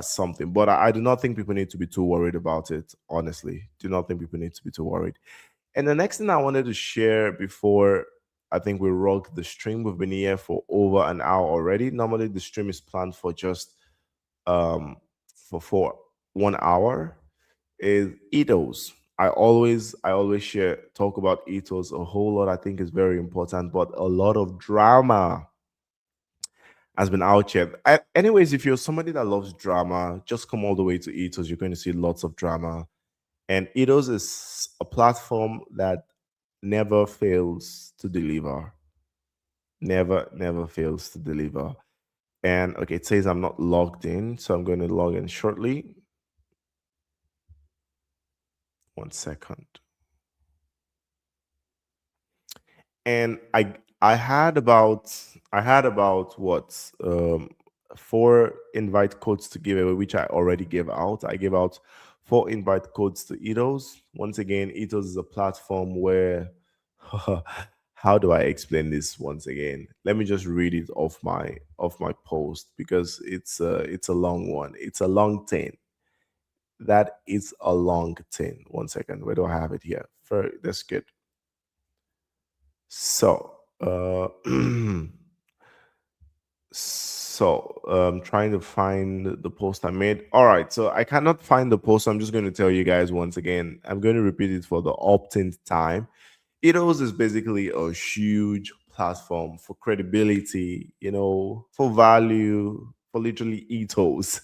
something. But I do not think people need to be too worried about it. Honestly, do not think people need to be too worried. And the next thing I wanted to share before I think we rock the stream, we've been here for over an hour already. Normally the stream is planned for just um for 1 hour, is ethos. I always share talk about ethos a whole lot. I think it's very important, but a lot of drama has been out here. Anyways, if you're somebody that loves drama, just come all the way to ethos. You're going to see lots of drama. And ethos is a platform that never fails to deliver. Never fails to deliver. And okay, it says I'm not logged in, so I'm going to log in shortly. 1 second. And I had about what, 4 invite codes to give away, which I already gave out. I gave out 4 invite codes to Ethos. Once again, Ethos is a platform where how do I explain this once again? Let me just read it off my post, because it's a long one. It's a long thing. That is a long thing. 1 second. Where do I have it here? That's good. So, trying to find the post I made. All right, so I cannot find the post. I'm just going to tell you guys once again. I'm going to repeat it for the opt-in time. Edos is basically a huge platform for credibility, for value, for literally ethos.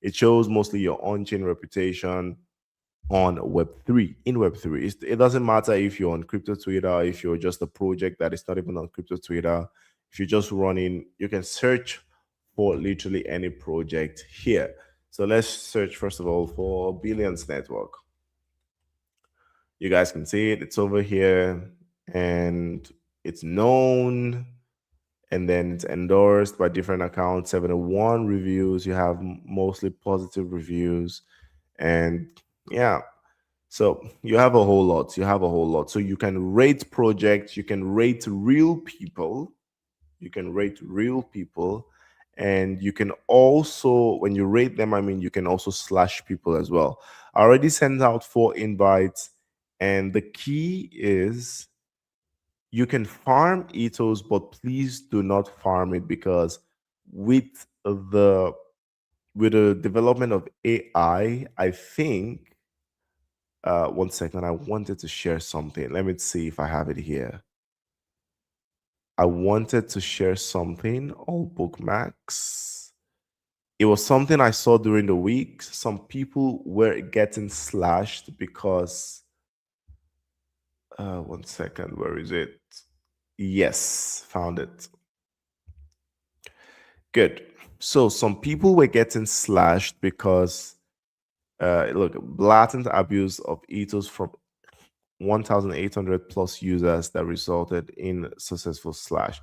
It shows mostly your on-chain reputation on Web3. In Web3, it doesn't matter if you're on crypto Twitter, if you're just a project that is not even on crypto Twitter, if you're just running, you can search for literally any project here. So let's search first of all for Billions Network. You guys can see it, it's over here, and it's known, and then it's endorsed by different accounts. 71 reviews, you have mostly positive reviews. And Yeah. So you have a whole lot. You have a whole lot. So you can rate projects, you can rate real people, you can rate real people, and you can also, when you rate them, I mean, you can also slash people as well. I already sent out 4 invites, and the key is you can farm ethos, but please do not farm it because with the with the development of AI, I think, one second, I wanted to share something. Let me see if I have it here. I wanted to share something, all bookmarks. It was something I saw during the week. Some people were getting slashed because, one second, where is it? Yes, found it. Good. So some people were getting slashed because, look, blatant abuse of ethos from 1,800 plus users that resulted in successful slash.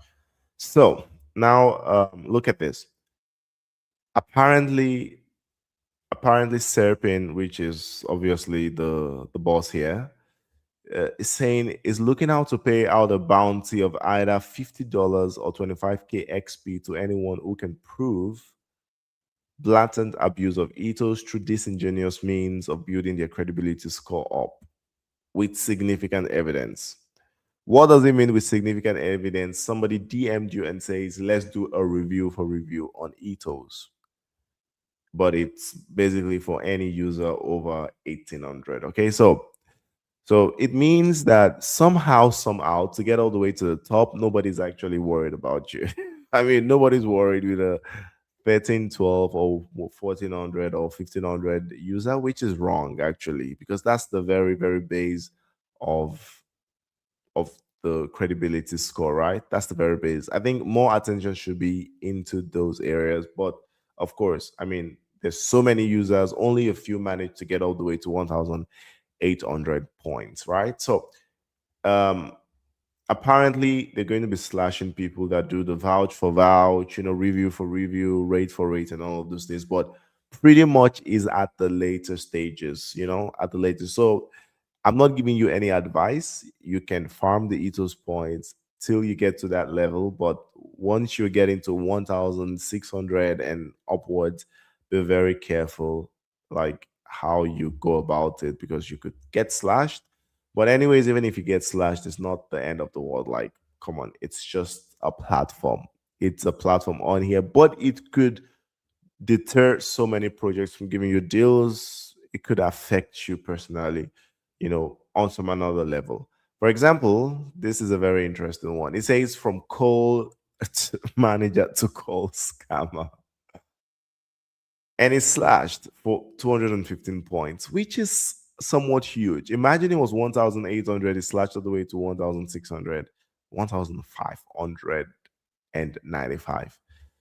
So now, look at this. Apparently, Serpin, which is obviously the boss here, is saying is looking out to pay out a bounty of either $50 or 25K XP to anyone who can prove blatant abuse of ethos through disingenuous means of building their credibility score up with significant evidence. What does it mean with significant evidence? Somebody DM'd you and says, let's do a review for review on ethos, but it's basically for any user over 1800. Okay, so it means that somehow, somehow, to get all the way to the top, nobody's actually worried about you. I mean, nobody's worried with a 1312 or 1400 or 1500 user, which is wrong actually, because that's the very, very base of of the credibility score, right? That's the very base. I think more attention should be into those areas. But of course, I mean, there's so many users, only a few manage to get all the way to 1,800 points, right? So um apparently they're going to be slashing people that do the vouch for vouch, review for review, rate for rate, and all of those things. But pretty much is at the later stages, at the later. So I'm not giving you any advice. You can farm the ethos points till you get to that level. But once you get into 1,600 and upwards, be very careful, like how you go about it, because you could get slashed. But, anyways, even if you get slashed, it's not the end of the world. Like, come on, it's just a platform. It's a platform on here, but it could deter so many projects from giving you deals. It could affect you personally, on some another level. For example, this is a very interesting one. It says from call manager to call scammer. And it's slashed for 215 points, which is somewhat huge. Imagine it was 1,800, it's slashed all the way to 1,600, 1,595.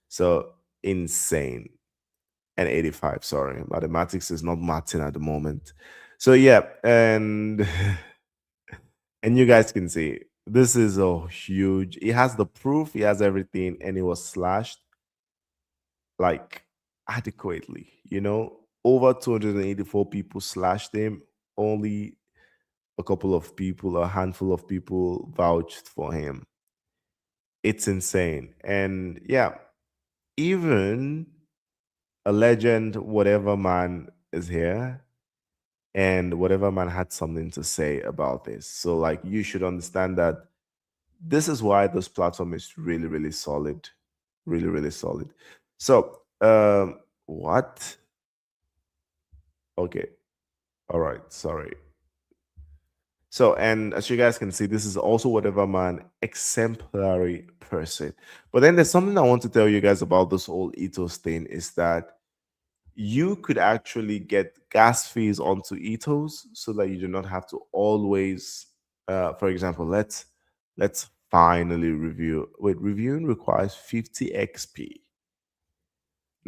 So insane. And 85, sorry, mathematics is not matching at the moment. So yeah, and and you guys can see this is a huge, it has the proof, it has everything, and it was slashed like adequately, over 284 people slashed him. Only a couple of people, a handful of people vouched for him. It's insane. And yeah, even a legend, whatever man, is here, and whatever man had something to say about this. So, like, you should understand that this is why this platform is really, really solid. Really, really solid. So, what? Okay. All right. Sorry. So, and as you guys can see, this is also whatever man, exemplary person. But then there's something I want to tell you guys about this whole ethos thing is that you could actually get gas fees onto ethos so that you do not have to always, for example, let's finally review. Wait, reviewing requires 50 XP.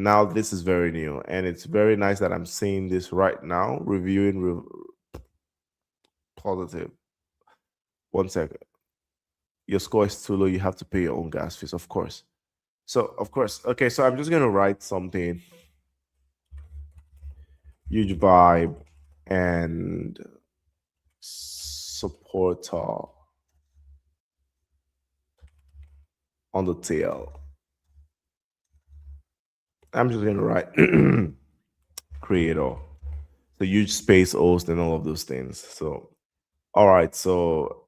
Now this is very new, and it's very nice that I'm saying this right now. Reviewing positive. One second. Your score is too low. You have to pay your own gas fees, of course. So, of course. Okay, so I'm just gonna write something. Huge vibe. and supporter on the tail. I'm just gonna write creator, the huge space host and all of those things. So all right, so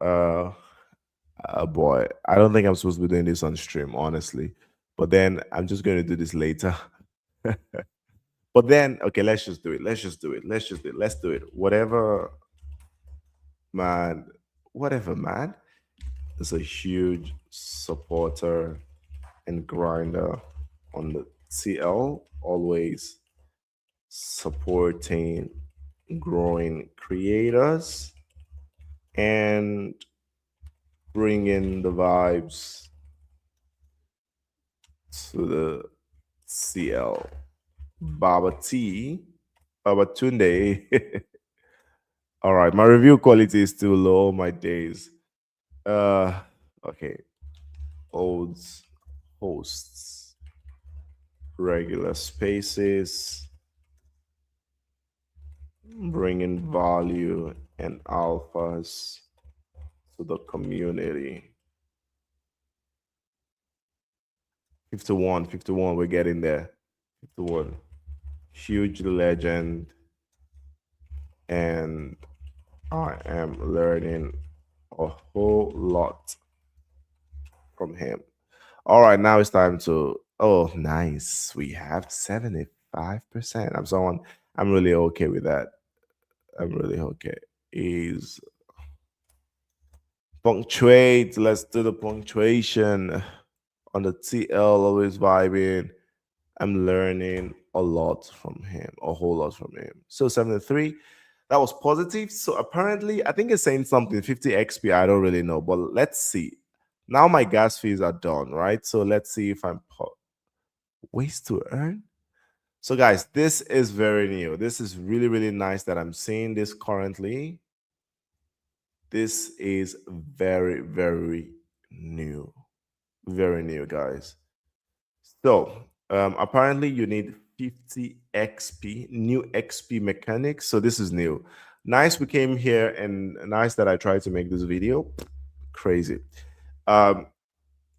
boy, I don't think I'm supposed to be doing this on stream, honestly. But then I'm just going to do this later. But then, okay, let's just do it. Let's just do it. Let's just do it. Let's do it. Whatever, man. Whatever, man. Is a huge supporter and grinder on the TL, always supporting growing creators and bringing the vibes to the CL. Baba T, Baba Tunde. All right, my review quality is still low. My days. Okay. Olds, hosts, regular spaces, bringing value and alphas to the community. 51, 51, we're getting there. 51. Huge legend. And I am learning a whole lot from him. All right, now it's time to. Oh, nice. We have 75%. I'm really okay with that. I'm really okay. Is punctuate. Let's do the punctuation on the TL. Always vibing. I'm learning a lot from him, a whole lot from him. So 73, that was positive. So apparently, I think it's saying something 50 XP. I don't really know, but let's see. Now my gas fees are done, right? So let's see if I'm ways to earn. So guys, this is very new. This is really, really nice that I'm seeing this currently. This is very, very new. Very new, guys. So apparently you need 50 XP, new XP mechanics. So this is new. Nice we came here and nice that I tried to make this video. Crazy. Um,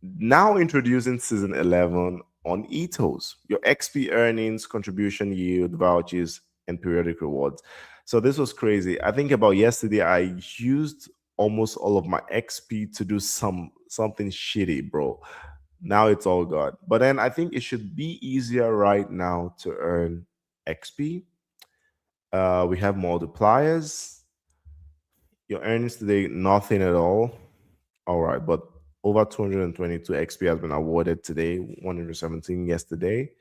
Now introducing season 11 on Ethos, your XP earnings, contribution yield, vouchers, and periodic rewards. So this was crazy. I think about yesterday, I used almost all of my XP to do something shitty, bro. Now it's all gone. But then I think it should be easier right now to earn XP. We have multipliers. Your earnings today, nothing at all. All right, but over 222 XP has been awarded today, 117 yesterday.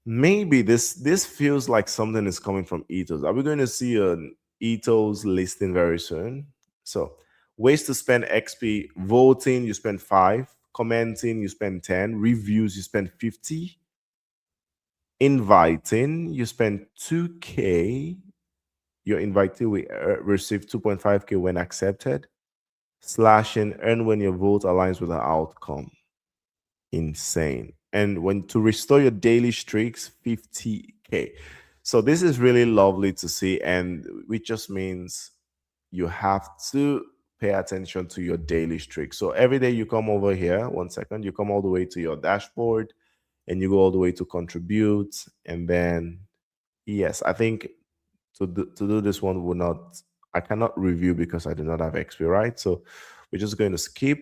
Maybe this feels like something is coming from Ethos. Are we going to see an Ethos listing very soon? So, ways to spend XP: voting, you spend 5; commenting, you spend 10; reviews, you spend 50; inviting, you spend 2K. Your invitee will receive 2.5K when accepted. Slashing, earn when your vote aligns with the outcome. Insane. And when to restore your daily streaks, 50K. So this is really lovely to see, and which just means you have to pay attention to your daily streak. So every day you come over here, 1 second, you come all the way to your dashboard and you go all the way to contribute. And then, yes, I think to do this one will not, I cannot review because I do not have XP, right? So we're just going to skip.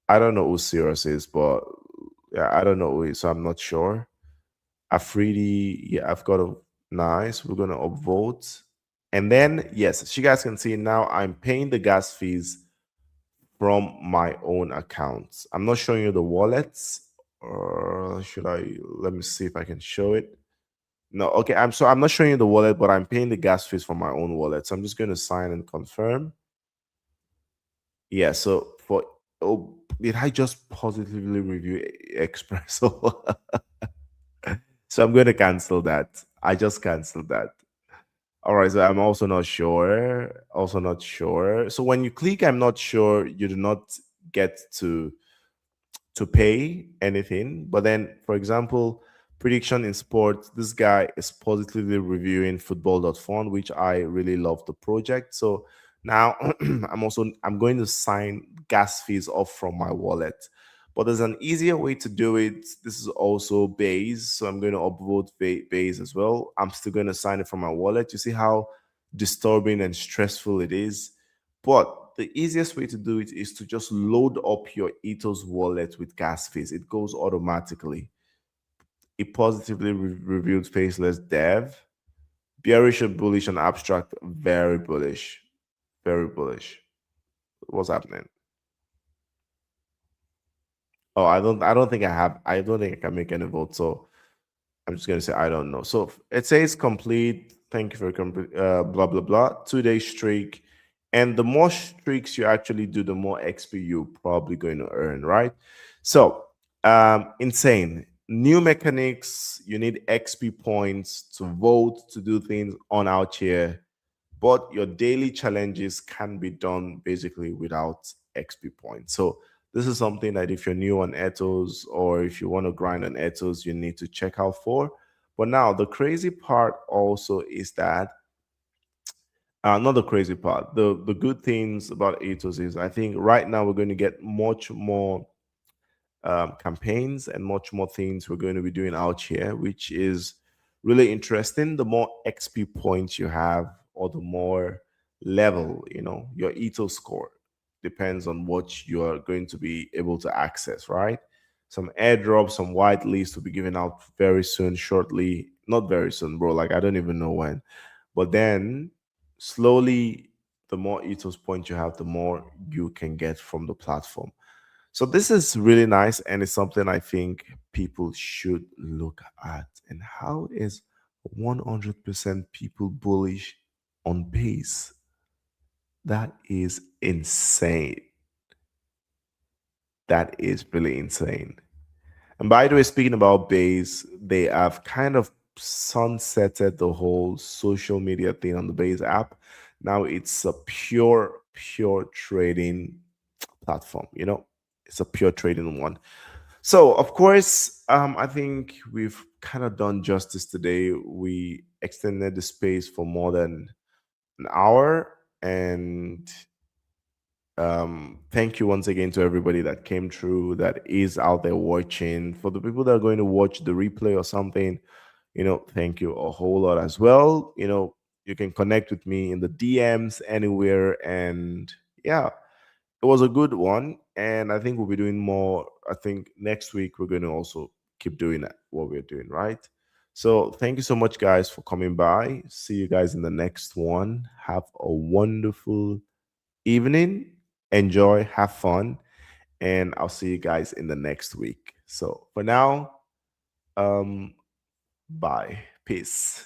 I don't know who Cirrus is, but yeah, I don't know who he is, so I'm not sure. Afridi, yeah, I've got a nice. We're gonna upvote. And then yes, as you guys can see now, I'm paying the gas fees from my own accounts. I'm not showing you the wallets. Or should I? Let me see if I can show it. No, okay. I'm not showing you the wallet, but I'm paying the gas fees from my own wallet. So I'm just going to sign and confirm. Yeah. So for did I just positively review Espresso? So I'm going to cancel that. I just canceled that. All right. So I'm also not sure. Also not sure. So when you click, I'm not sure. You do not get to pay anything. But then, for example, Prediction in sports. This guy is positively reviewing football.fun, which I really love the project. So now I'm going to sign gas fees off from my wallet. But there's an easier way to do it. This is also base. So I'm going to upvote base as well. I'm still going to sign it from my wallet. You see how disturbing and stressful it is. But the easiest way to do it is to just load up your Ethos wallet with gas fees. It goes automatically. It positively reviewed faceless dev. Bearish and bullish and abstract. Very bullish. Very bullish. What's happening? Oh, I don't think I can make any vote. So I'm just gonna say I don't know. So it says complete. Thank you for complete. Blah blah blah. 2 day streak, and the more streaks you actually do, the more XP you're probably going to earn, right? So insane. New mechanics. You need XP points to vote to do things on our chair, but your daily challenges can be done basically without XP points. So this is something that if you're new on Ethos or if you want to grind on Ethos, you need to check out for. But now the crazy part also is that not the crazy part. The good things about Ethos is I think right now we're going to get much more campaigns and much more things we're going to be doing out here, which is really interesting. The more XP points you have, or the more level, your ethos score depends on what you are going to be able to access, right? Some airdrops, some white lists will be given out very soon, shortly. Not very soon, bro. Like, I don't even know when. But then slowly, the more ethos points you have, the more you can get from the platform. So this is really nice, and it's something I think people should look at. And how is 100% people bullish on base? That is insane. That is really insane. And by the way, speaking about base, they have kind of sunsetted the whole social media thing on the base app. Now it's a pure trading platform, it's a pure trading one. So, of course, I think we've kind of done justice today. We extended the space for more than an hour. And thank you once again to everybody that came through, that is out there watching. For the people that are going to watch the replay or something, thank you a whole lot as well. You can connect with me in the DMs anywhere. And yeah, it was a good one, and I think we'll be doing more. I think next week we're going to also keep doing that, what we're doing, right? So thank you so much, guys, for coming by. See you guys in the next one. Have a wonderful evening. Enjoy, have fun, and I'll see you guys in the next week. So for now, bye. Peace.